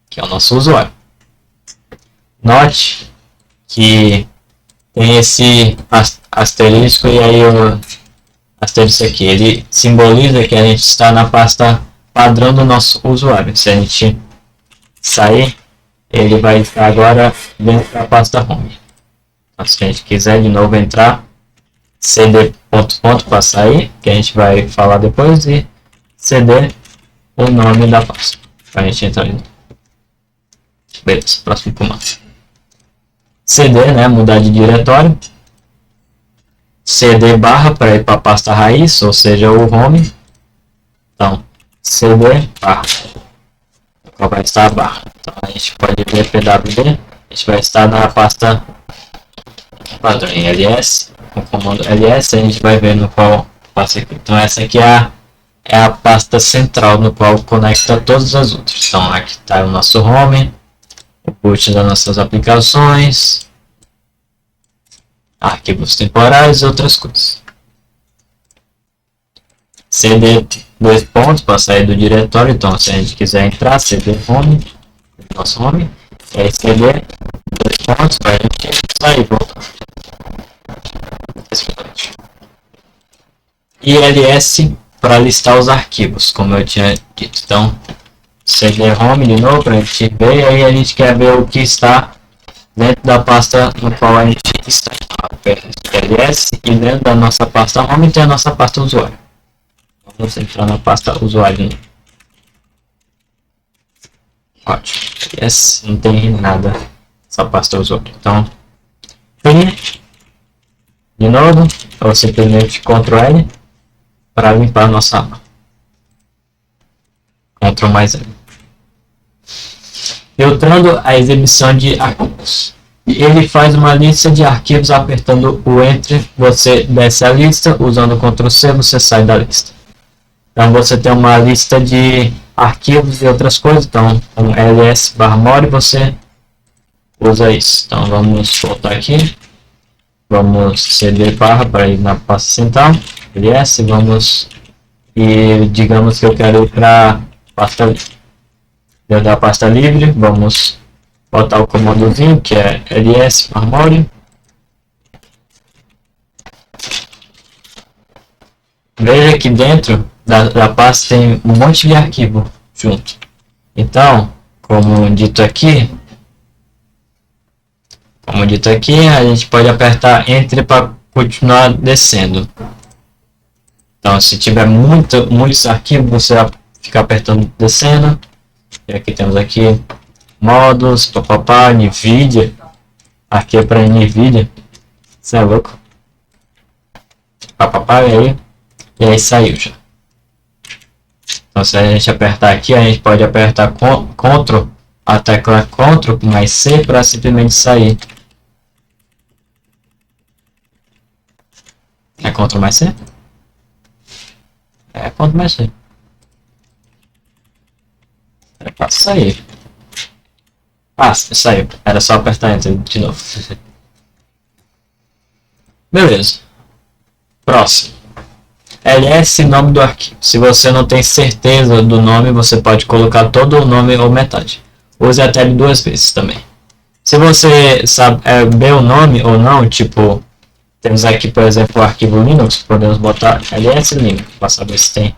que é o nosso usuário. Note que tem esse asterisco, e aí o asterisco aqui, ele simboliza que a gente está na pasta padrão do nosso usuário. Se a gente sair, ele vai estar agora dentro da pasta home. Então, se a gente quiser de novo entrar, cd ... para sair, que a gente vai falar depois, e cd o nome da pasta para a gente entrar em. Beleza, próximo comando. cd, né, mudar de diretório. cd barra para ir para a pasta raiz, ou seja, o home. Então, cd barra, qual vai estar a barra. Então a gente pode ver pwd, a gente vai estar na pasta padrão em ls, com o comando ls, a gente vai ver no qual pasta aqui. Então essa aqui é a pasta central, no qual conecta todas as outras. Então aqui está o nosso home, o boot das nossas aplicações, arquivos temporais e outras coisas. cd dois pontos para sair do diretório. Então se a gente quiser entrar, cd home, nosso home, e aí cd dois pontos para a gente sair e voltar. E ls para listar os arquivos, como eu tinha dito. Então cd home de novo para a gente ver, e aí a gente quer ver o que está dentro da pasta no qual a gente está. ls, e dentro da nossa pasta home tem a nossa pasta usuário. Vamos entrar na pasta usuário. Ótimo. Yes, não tem nada essa pasta usuário. Então, de novo, ou simplesmente Ctrl L para limpar a nossa aba. Ctrl mais L. Filtrando a exibição de arquivos. Ele faz uma lista de arquivos apertando o Enter. Você desce a lista, usando o Ctrl C você sai da lista. Então você tem uma lista de arquivos e outras coisas. Então com ls/more você usa isso. Então vamos voltar aqui. Vamos cd barra para ir na pasta central. ls, vamos, e digamos que eu quero ir para pasta livre. Dentro da pasta livre, vamos botar o comandozinho que é ls/more. Veja que dentro da pasta tem um monte de arquivo junto. Então, como dito aqui, a gente pode apertar Enter para continuar descendo. Então, se tiver muitos arquivos, você vai ficar apertando descendo. E aqui temos aqui modos, papapá, NVIDIA. Aqui é para NVIDIA. Isso é louco. Papapá, e aí saiu já. Então, se a gente apertar aqui, a gente pode apertar Ctrl, a tecla Ctrl mais C para simplesmente sair. É Ctrl mais C? É Ctrl mais C. É para sair. Ah, saiu. Era só apertar Enter de novo. Beleza. Próximo. ls, nome do arquivo. Se você não tem certeza do nome, você pode colocar todo o nome ou metade. Use a tab duas vezes também. Se você sabe bem o nome ou não, tipo, temos aqui, por exemplo, o arquivo Linux, podemos botar ls Linux para saber se tem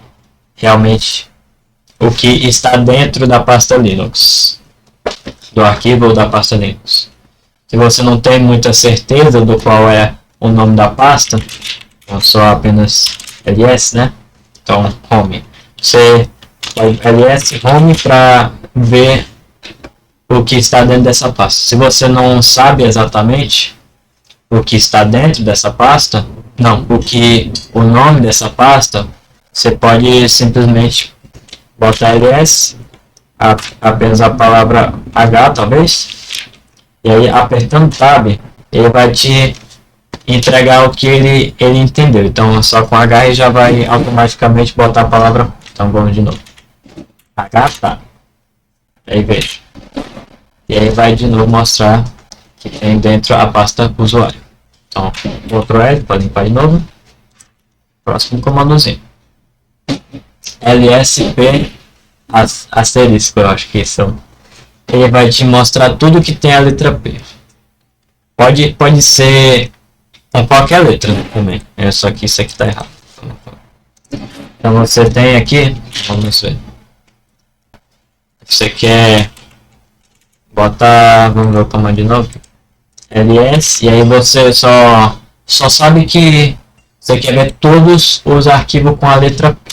realmente o que está dentro da pasta Linux, do arquivo ou da pasta Linux. Se você não tem muita certeza do qual é o nome da pasta, ou só apenas ls, né? Então, home. Você vai ls home para ver o que está dentro dessa pasta. Se você não sabe exatamente o que está dentro dessa pasta, não, o nome dessa pasta, você pode simplesmente botar ls, apenas a palavra h talvez, e aí apertando tab, ele vai te entregar o que ele entendeu. Então só com h ele já vai automaticamente botar a palavra. Então vamos de novo. H tá. Aí veja. E aí vai de novo mostrar que tem dentro a pasta usuário. Então, Ctrl L para limpar de novo. Próximo comandozinho. LSP asterisco, eu acho que são. Ele vai te mostrar tudo que tem a letra P. Pode ser com qualquer letra, né, também. Só que isso aqui está errado. Então você tem aqui, vamos ver. Você quer botar, vamos ver o comando de novo. ls, e aí você só sabe que você quer ver todos os arquivos com a letra P.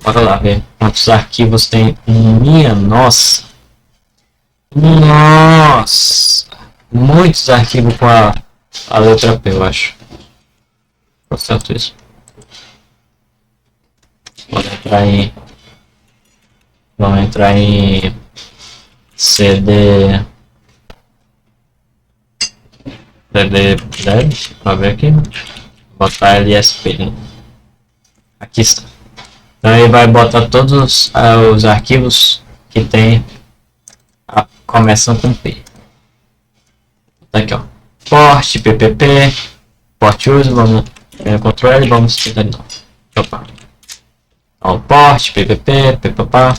Bora lá ver quantos arquivos tem. Minha nossa! Nossa! Muitos arquivos com a letra P, eu acho. Por certo isso. Vamos entrar em cd dev para ver aqui. Botar lsp. Aqui está. Então ele vai botar todos os arquivos que tem começam com P. Tá aqui, ó. Port, ppp, port use, vamos Ctrl L, vamos tentar de novo. Opa. Ó, port, ppp, ppapá.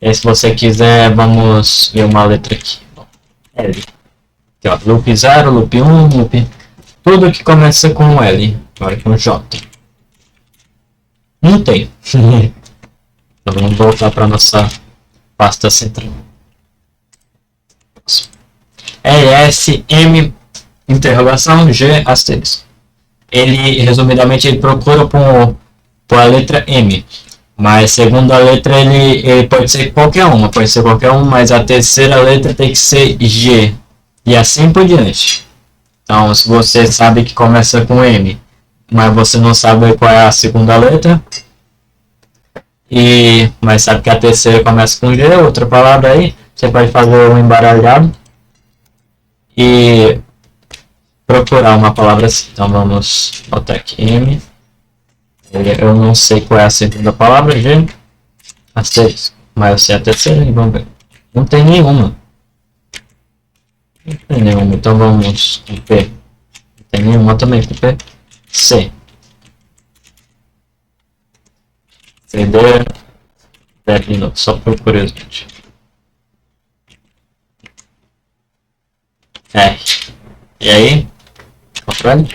E aí, se você quiser, vamos ver uma letra aqui. L. Aqui, ó, loop 0, loop 1, loop. Tudo que começa com L. Agora com J. Não tem. Então vamos voltar para nossa pasta central. ESM interrogação G asterisco. Ele resumidamente ele procura por a letra M, mas segundo a letra ele pode ser qualquer uma, mas a terceira letra tem que ser G e assim por diante. Então se você sabe que começa com M, mas você não sabe qual é a segunda letra, mas sabe que a terceira começa com G, outra palavra aí, você pode fazer um embaralhado e procurar uma palavra assim. Então vamos botar aqui M. Eu não sei qual é a segunda palavra, G, asterisco, mas eu sei a terceira e vamos ver. Não tem nenhuma. Não tem nenhuma, então vamos com P. Não tem nenhuma também com P. C. CD. De novo, só por curiosidade. R. E aí? Controle?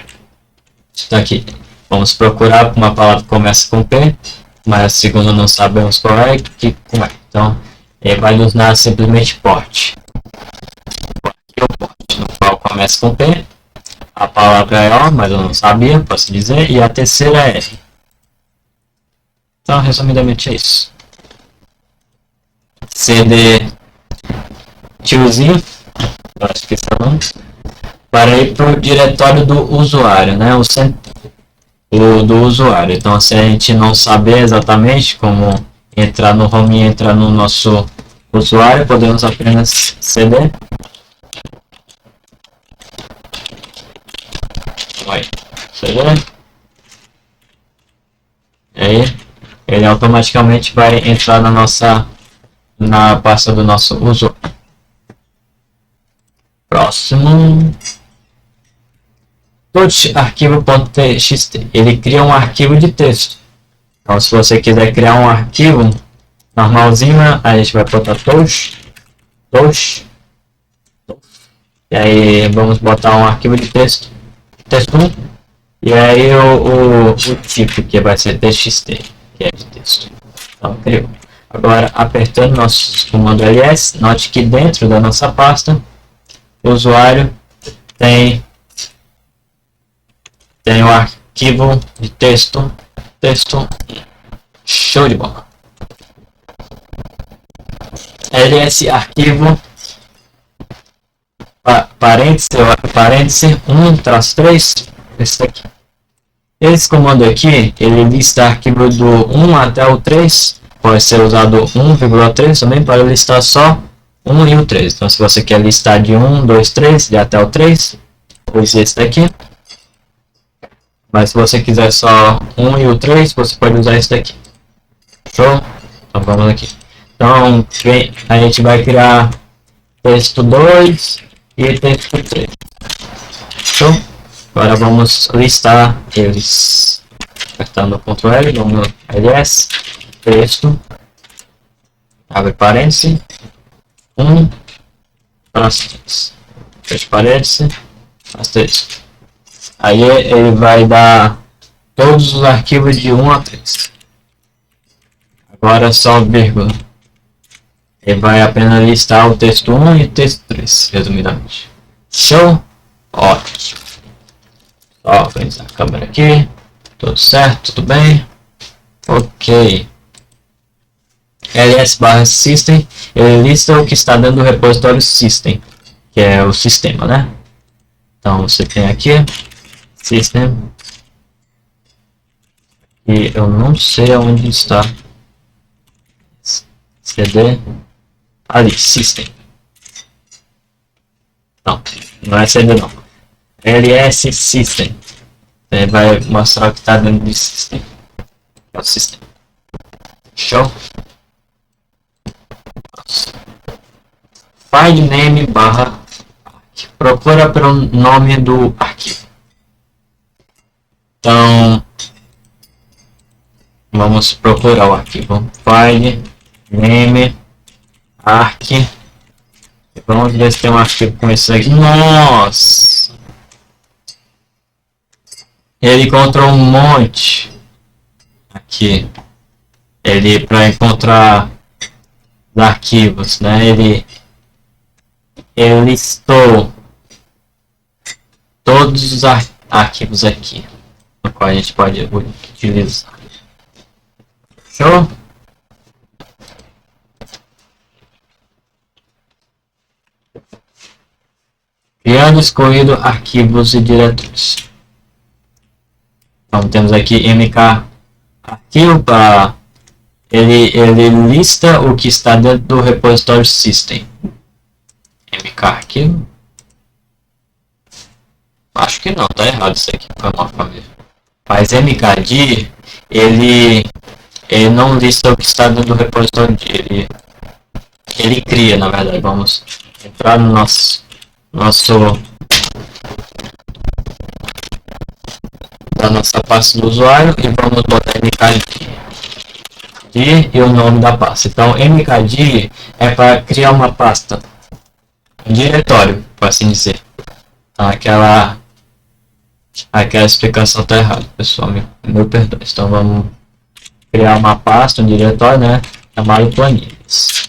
Está aqui. Vamos procurar uma palavra que começa com P, mas a segunda não sabemos qual é. Como é. Então, ele vai nos dar simplesmente port. Aqui é o port, no qual começa com P. A palavra é O, mas eu não sabia, posso dizer. E a terceira é R. Então, resumidamente é isso. CD tiozinho, eu acho que esse é o nome, para ir para o diretório do usuário, né? Do usuário. Então, se a gente não saber exatamente como entrar no home e entrar no nosso usuário, podemos apenas cd. CD. E aí, ele automaticamente vai entrar na pasta do nosso usuário. Próximo. Arquivo.txt. Ele cria um arquivo de texto. Então, se você quiser criar um arquivo normalzinho, a gente vai botar touch. E aí vamos botar um arquivo de texto. Texto 1. E aí o tipo que vai ser txt, que é de texto. Então, criou. Agora, apertando nosso comando ls, note que dentro da nossa pasta, o usuário tem tem o arquivo de texto, show de bola. ls arquivo parêntese 1-3, esse aqui. Esse comando aqui, ele lista arquivo do 1 até o 3, pode ser usado 1,3 também para listar só 1 e o 3. Então se você quer listar de 1, 2, 3 e até o 3, use esse daqui. Mas se você quiser só 1 e o 3, você pode usar esse daqui. Show? Então vamos aqui. Então a gente vai criar texto 2 e texto 3. Show? Agora vamos listar eles. Apertando o Ctrl L, vamos no ls, texto, abre parênteses, 1, asterisk, fecha parênteses, asterisco. Aí ele vai dar todos os arquivos de 1 a 3. Agora só vírgula. Ele vai apenas listar o texto 1 e o texto 3, resumidamente. Show? Ótimo. Ó, frente a câmera aqui. Tudo certo, tudo bem? Ok. ls/system, ele lista o que está dentro do repositório system, que é o sistema, né? Então você tem aqui system, e eu não sei onde está. cd ali, system. Não é cd não. ls system. Ele vai mostrar o que está dentro do system. É o system. Show? File name barra procura pelo nome do arquivo. Então vamos procurar o arquivo. File name arc. Vamos ver se tem um arquivo com isso aqui. Nossa! Ele encontrou um monte aqui. Ele para encontrar os arquivos, né? Ele listou todos os arquivos aqui, no qual a gente pode utilizar. Show? Criando escolhido arquivos e diretórios. Então temos aqui mk arquivo para ele lista o que está dentro do repositório system. mk arquivo. Acho que não, tá errado isso aqui, foi mal família. Mas mkdir ele não lista o que está dentro do repositório D, ele cria, na verdade. Vamos entrar no nosso da nossa pasta do usuário e vamos botar mkdir e o nome da pasta. Então mkdir é para criar uma pasta, um diretório, por assim dizer. Então, aquela explicação está errada, pessoal, meu perdão. Então vamos criar uma pasta, um diretório, né, chamado planilhas.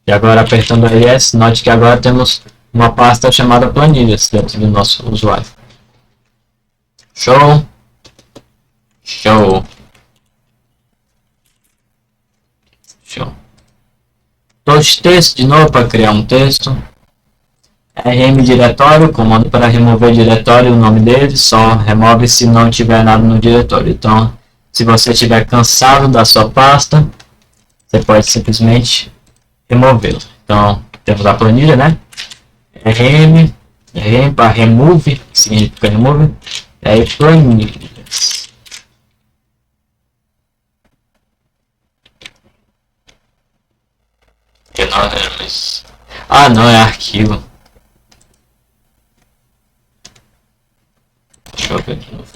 E agora apertando ls, note que agora temos uma pasta chamada planilhas dentro do nosso usuário. Show? Show. Show. Todos textos de novo para criar um texto. rm diretório, comando para remover diretório, o nome dele, só remove se não tiver nada no diretório. Então, se você estiver cansado da sua pasta, você pode simplesmente removê-lo. Então, temos a planilha, né? rm para remove, que significa remove, e aí planilhas. Ah, não, é arquivo. Deixa eu ver de novo.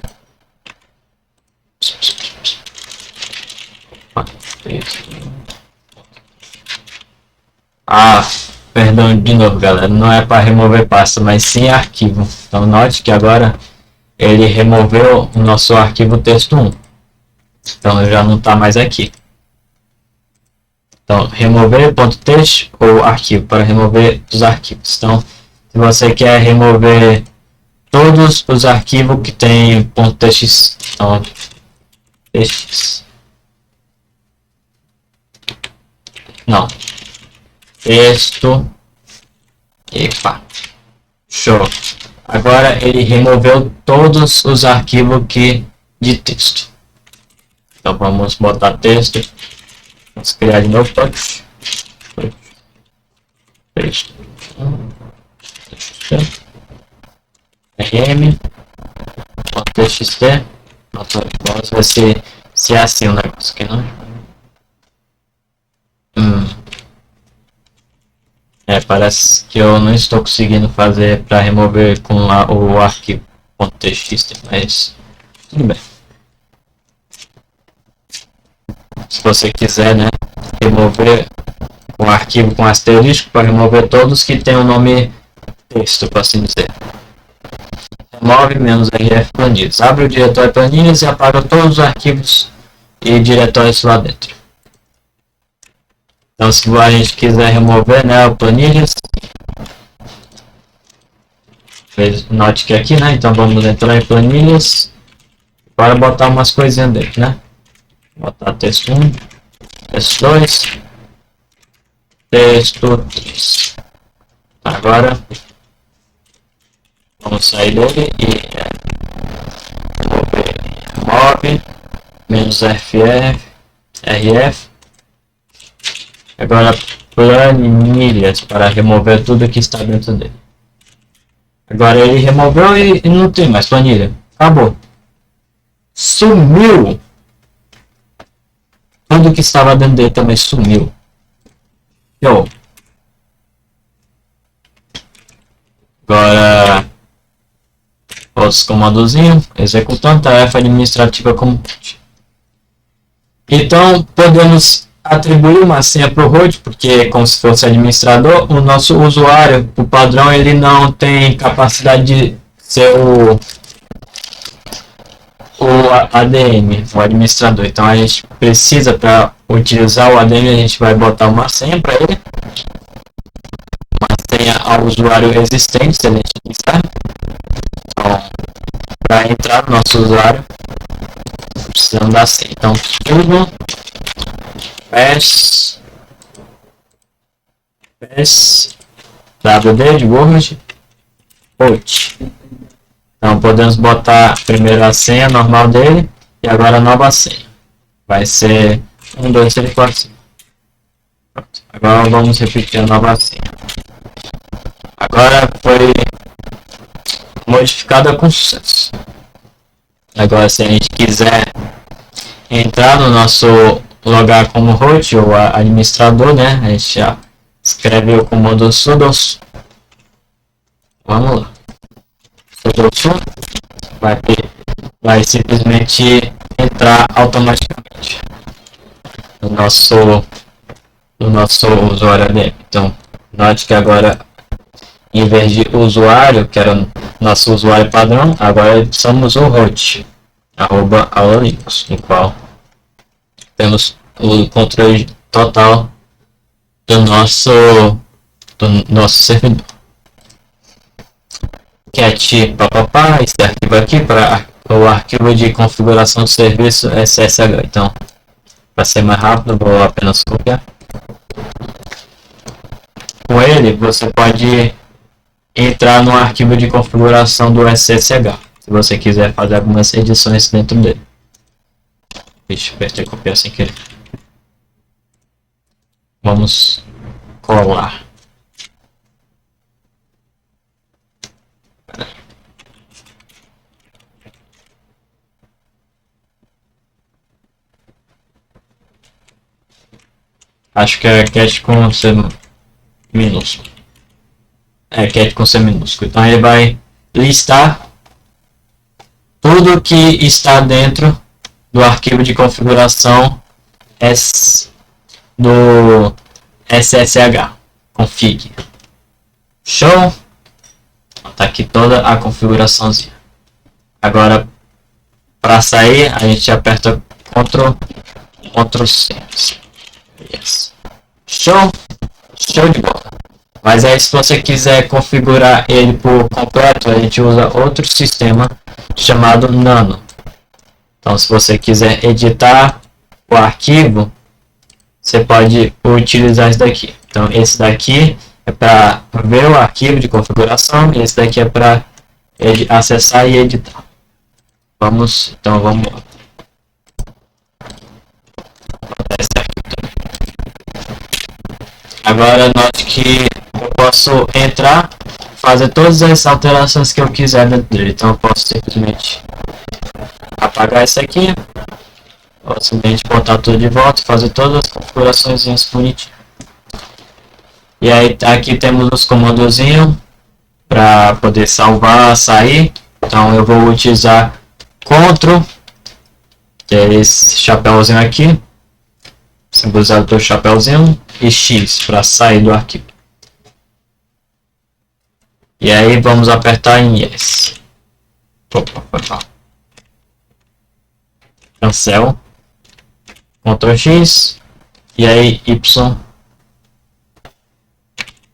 Perdão de novo, galera. Não é para remover pasta, mas sim arquivo. Então note que agora ele removeu o nosso arquivo texto1. Então ele já não está mais aqui. Então remover.text ou arquivo para remover os arquivos. Então se você quer remover todos os arquivos que tem .tx, não, tx, não, texto, epa, show. Agora ele removeu todos os arquivos de texto. Então vamos botar texto, vamos criar de novo touch, texto, rm.txt. Vamos ver se é assim o negócio aqui, não? Parece que eu não estou conseguindo fazer para remover com o arquivo .txt, mas tudo bem. Se você quiser, né, remover um arquivo com asterisco, para remover todos que tem o nome texto, para assim dizer. Remove -rf planilhas. Abre o diretório planilhas e apaga todos os arquivos e diretórios lá dentro. Então, se a gente quiser remover, né, o planilhas, note que aqui, né, então vamos entrar em planilhas para botar umas coisinhas dentro, né, botar texto 1, texto 2, texto 3. Agora, vamos sair dele e remove -rf. Agora planilhas para remover tudo que está dentro dele. Agora ele removeu e não tem mais planilha. Acabou. Sumiu. Tudo que estava dentro dele também sumiu. Show. Agora outros comandozinhos. Executando tarefa administrativa como. Então podemos atribuir uma senha para o root, porque é como se fosse administrador. O nosso usuário, o padrão, ele não tem capacidade de ser o ADM, o administrador. Então a gente precisa, para utilizar o ADM, a gente vai botar uma senha para ele, uma senha ao usuário existente, se a gente quiser. Então, para entrar no nosso usuário, precisamos da senha. Então tudo pass wd de word root. Então podemos botar primeiro a senha normal dele e agora a nova senha. Vai ser 1, 2, 3, 4, 5. Pronto. Agora vamos repetir a nova senha. Agora foi modificada com sucesso. Agora, se a gente quiser entrar no nosso logar como root ou administrador, né, a gente já escreve o comando sudo. Vamos lá. Sudo vai simplesmente entrar automaticamente no nosso usuário ADM. Então, note que agora, em vez de usuário, que era o nosso usuário padrão, agora somos o root @aulalinux, no qual temos o controle total do nosso servidor. Cat papapá, esse arquivo aqui para o arquivo de configuração do serviço SSH. Então, para ser mais rápido, vou apenas copiar. Com ele, você pode entrar no arquivo de configuração do SSH, se você quiser fazer algumas edições dentro dele. Vixe, apertei copiar sem querer. Vamos colar. Acho que é cat com C minúsculo. É cat com C minúsculo. Então ele vai listar tudo que está dentro do arquivo de configuração do SSH config. Show. Tá aqui toda a configuraçãozinha. Agora, para sair, a gente aperta Ctrl+C. Yes. Show de bola. Mas aí se você quiser configurar ele por completo, a gente usa outro sistema chamado Nano. Então se você quiser editar o arquivo, você pode utilizar esse daqui. Então esse daqui é para ver o arquivo de configuração e esse daqui é para acessar e editar. Vamos lá. Agora note que eu posso entrar, fazer todas as alterações que eu quiser dentro dele. Então eu posso simplesmente apagar isso aqui, ou simplesmente botar tudo de volta, fazer todas as configurações bonitinho. E aí aqui temos os comandozinhos para poder salvar, sair. Então eu vou utilizar Ctrl, que é esse chapéuzinho aqui, simbolizado pelo chapéuzinho, e X para sair do arquivo. E aí vamos apertar em Yes. Cancel. Ctrl X. E aí Y.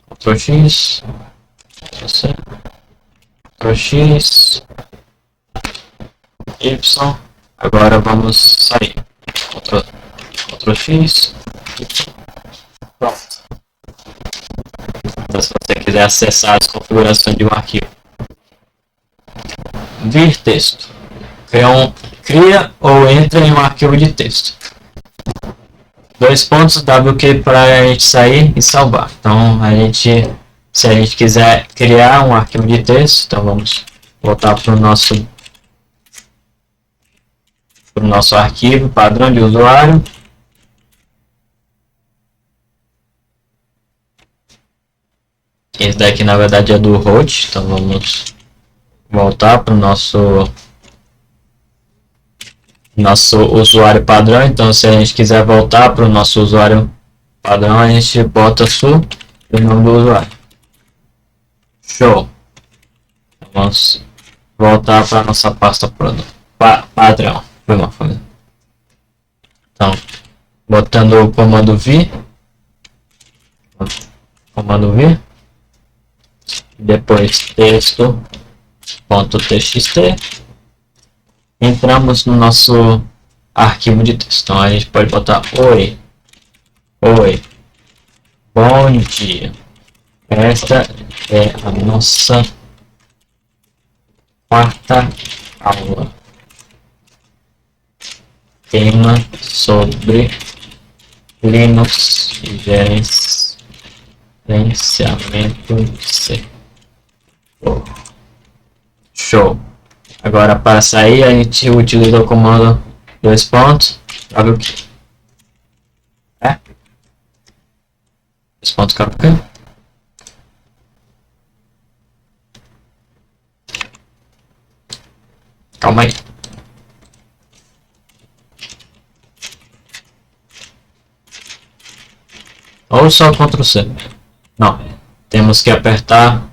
Ctrl X. Ctrl X. Y. Agora vamos sair. Ctrl X. Pronto. Então, se você quiser acessar as configurações de um arquivo, vir texto, cria ou entra em um arquivo de texto. 2 pontos, WQ para a gente sair e salvar. Então se a gente quiser criar um arquivo de texto, então vamos voltar para o nosso arquivo padrão de usuário. Esse daqui na verdade é do root, então vamos voltar para o nosso usuário padrão. Então se a gente quiser voltar para o nosso usuário padrão, a gente bota o nome do usuário. Show. Então, vamos voltar para a nossa pasta padrão. Então, botando o comando vir, depois texto.txt, entramos no nosso arquivo de texto. Então a gente pode botar oi, bom dia, esta é a nossa quarta aula, tema sobre Linux e gerenciamento de C. Show. Agora para sair a gente utiliza o comando 2 pontos, WQ. 2 pontos WQ. Calma aí. Ou só Ctrl C. Não. Temos que apertar.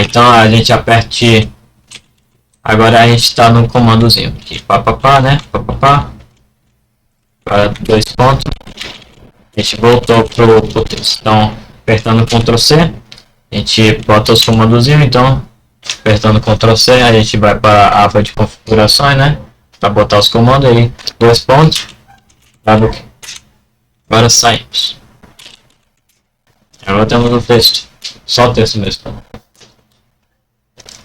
Então a gente aperte. Agora a gente está no comandozinho aqui. Né? Para 2 pontos. A gente voltou pro texto. Então, apertando Ctrl C, a gente bota os comandozinhos. Então, apertando Ctrl C, a gente vai para a aba de configurações, né? Para botar os comandos aí. 2 pontos. Agora saímos. Agora temos o texto. Só o texto mesmo.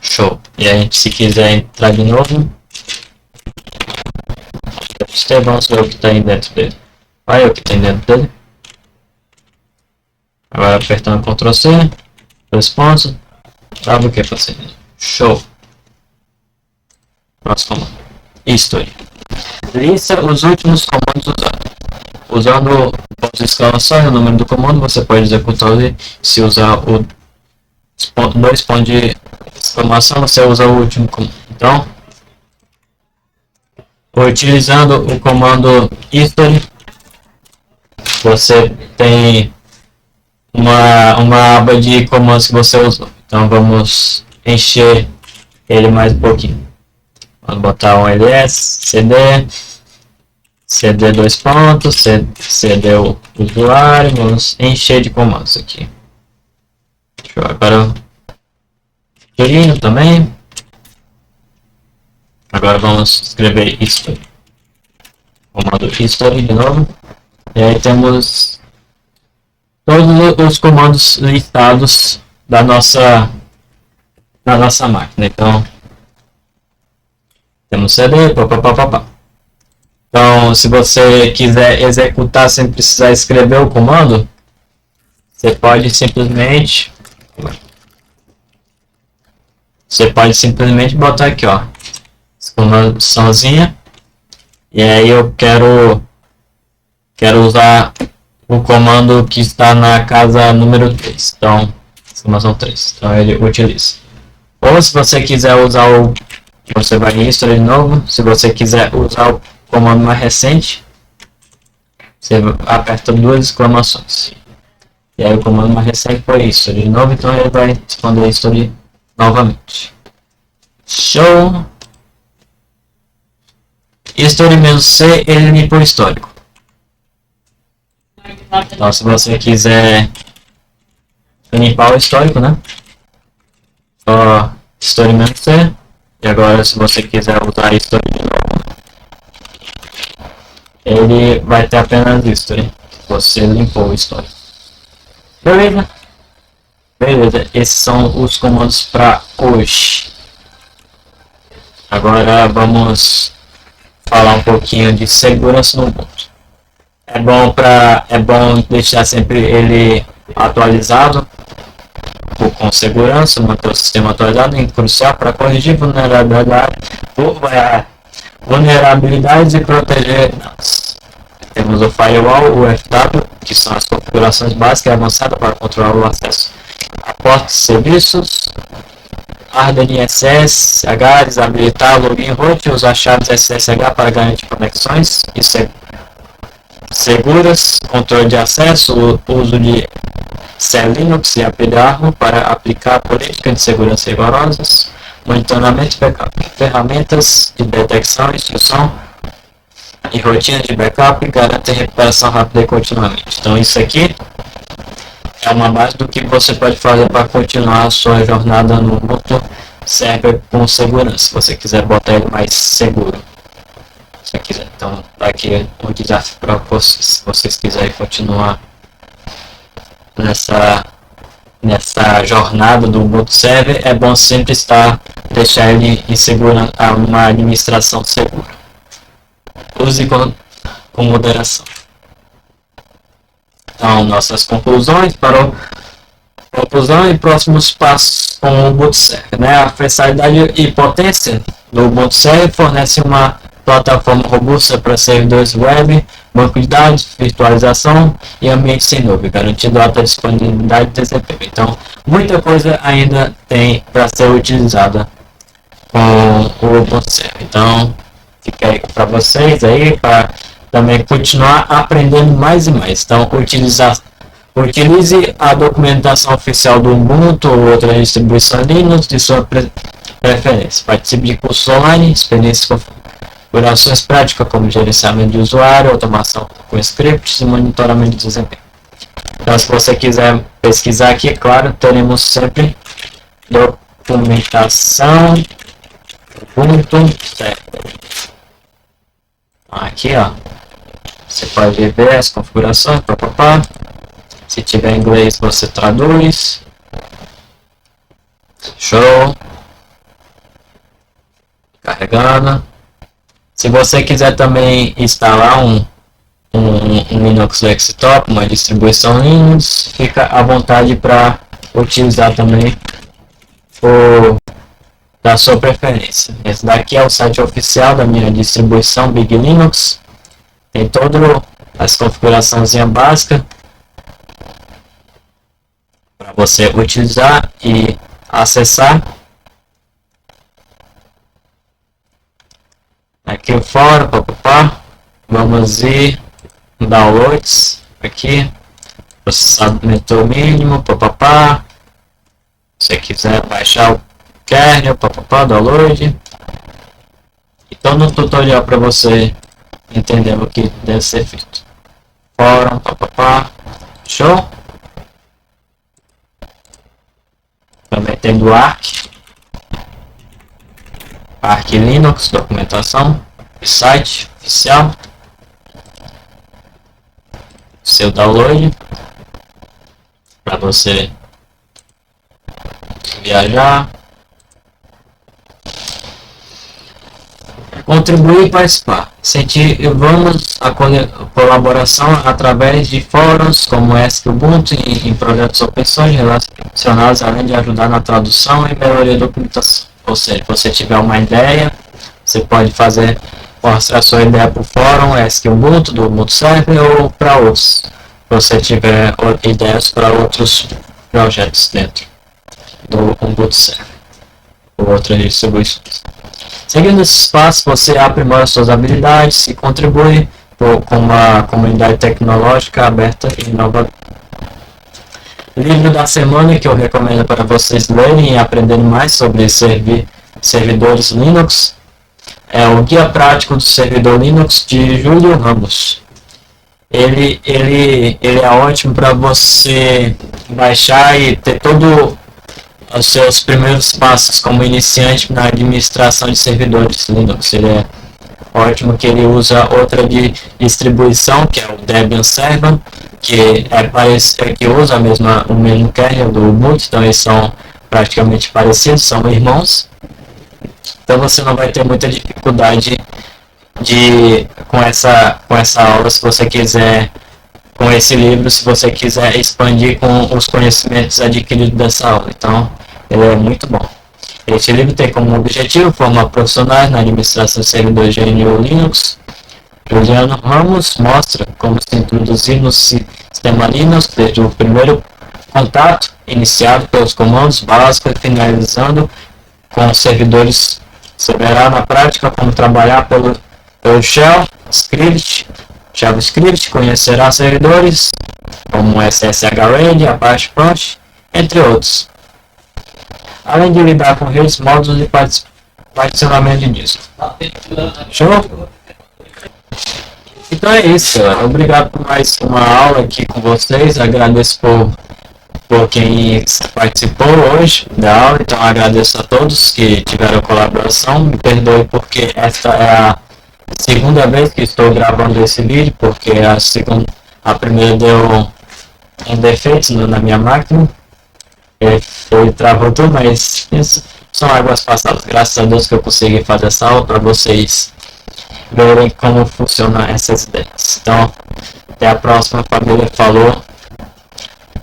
Show. E a gente, se quiser entrar de novo, vamos ver o que está aí dentro dele. Olha o que tem dentro dele. Agora apertando Ctrl C, 2 pontos, sabe o que é para ser. Show. Próximo comando. History. Lista os últimos comandos usados. Usando pontos de exclamação e o número do comando, você pode executar ele. Se usar o 2 pontos de exclamação, você usa o último comando. Então, utilizando o comando history, você tem uma aba de comandos que você usou. Então vamos encher ele mais um pouquinho. Vamos botar um ls cd cd dois pontos, cd o usuário, vamos encher de comandos aqui. Deixa eu agora Torino também. Agora vamos escrever history. Comando history de novo. E aí temos todos os comandos listados da nossa máquina. Então temos cd, papapá. Então, se você quiser executar sem precisar escrever o comando, você pode simplesmente botar aqui, ó, exclamaçãozinha, e aí eu quero usar o comando que está na casa número 3, então exclamação 3, então ele utiliza. Ou se você quiser usar você vai em history de novo, se você quiser usar o comando mais recente, você aperta duas exclamações. E aí o comando mais recente foi history de novo, então ele vai responder history novamente. Show! History -c ele limpa o histórico. Então se você quiser limpar o histórico, né? Só history -c. E agora se você quiser usar history de novo, ele vai ter apenas history. Você limpou o histórico. Beleza? Beleza, esses são os comandos para hoje. Agora vamos falar um pouquinho de segurança no Ubuntu. É bom deixar sempre ele atualizado com segurança, manter o sistema atualizado, é crucial para corrigir vulnerabilidades e proteger dados. Temos o firewall, o FW, que são as configurações básicas e avançadas para controlar o acesso a portas de serviços, Harden SSH, desabilitar login root, usar chaves SSH para garantir conexões e seguras, controle de acesso, uso de Linux e APDARM para aplicar políticas de segurança rigorosas, monitoramento de backup, ferramentas de detecção, instrução e rotina de backup garante recuperação rápida e continuamente. Então isso aqui é uma base do que você pode fazer para continuar a sua jornada no Ubuntu Server com segurança, se você quiser botar ele mais seguro. Se quiser. Então aqui um desafio para vocês, se vocês quiserem continuar nessa jornada do Ubuntu Server, é bom sempre deixar ele em segura, uma administração segura. Use com moderação. Então, nossas conclusões e próximos passos com o Ubuntu Server, né? A versatilidade e potência do Ubuntu Server fornece uma plataforma robusta para servidores web, banco de dados, virtualização e ambiente sem nuvem, garantindo alta disponibilidade e desempenho. Então, muita coisa ainda tem para ser utilizada com o Ubuntu Server. Então, fica aí para vocês aí para também continuar aprendendo mais e mais. Então, utilize a documentação oficial do Ubuntu ou outra distribuição Linux de sua preferência. Participe de cursos online, experiências com configurações práticas como gerenciamento de usuário, automação com scripts e monitoramento de desempenho. Então, se você quiser pesquisar aqui, claro, teremos sempre documentação Ubuntu Server. Aqui, ó, você pode ver as configurações, papapá. Se tiver em inglês, você traduz. Show. Carregando. Se você quiser também instalar um Linux Desktop, uma distribuição Linux, fica à vontade para utilizar também o da sua preferência. Esse daqui é o site oficial da minha distribuição Big Linux. Tem todas as configurações básicas para você utilizar e acessar. Aqui o fórum, papapá. Vamos ir em downloads aqui, processamento mínimo, papapá. Se você quiser baixar o kernel, papapá, download. Então no tutorial para você entendeu o que deve ser feito. Fórum, papapá, show? Também tem do Arch Linux, documentação, site oficial, seu download para você viajar, contribuir e participar. Incentivamos a colaboração através de fóruns como o ESC Ubuntu em projetos open source relacionados, além de ajudar na tradução e melhoria da documentação. Ou seja, se você tiver uma ideia, você pode mostrar a sua ideia para o fórum ESC Ubuntu, do Ubuntu Server ou para outros. Se você tiver ideias para outros projetos dentro do Ubuntu Server ou outras distribuições. Seguindo esses passos, você aprimora suas habilidades e contribui com uma comunidade tecnológica aberta e inovadora. Livro da semana que eu recomendo para vocês lerem e aprenderem mais sobre servidores Linux é o Guia Prático do Servidor Linux de Júlio Ramos. Ele é ótimo para você baixar e ter todo os seus primeiros passos como iniciante na administração de servidores Linux. Ele é ótimo que ele usa outra distribuição, que é o Debian Server, que usa o mesmo kernel do Ubuntu, então eles são praticamente parecidos, são irmãos. Então você não vai ter muita dificuldade com essa aula, se você quiser, com esse livro, se você quiser expandir com os conhecimentos adquiridos dessa aula. Então, ele é muito bom. Este livro tem como objetivo formar profissionais na administração de servidores GNU Linux. Juliano Ramos mostra como se introduzir no sistema Linux desde o primeiro contato, iniciado pelos comandos básicos e finalizando com os servidores. Você verá na prática como trabalhar pelo Shell, JavaScript, conhecerá servidores como SSH-RAID, Apache Front, entre outros. Além de lidar com redes, módulos de particionamento de disco. Show? Então é isso, galera. Obrigado por mais uma aula aqui com vocês. Agradeço por quem participou hoje da aula. Então agradeço a todos que tiveram colaboração. Me perdoe porque esta é a segunda vez que estou gravando esse vídeo, porque a primeira deu um defeito na minha máquina. Ele travou tudo, mas isso são águas passadas. Graças a Deus que eu consegui fazer essa aula para vocês verem como funcionam essas ideias. Então, até a próxima, família. Falou.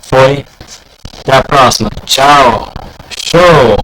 Foi. Até a próxima. Tchau. Show.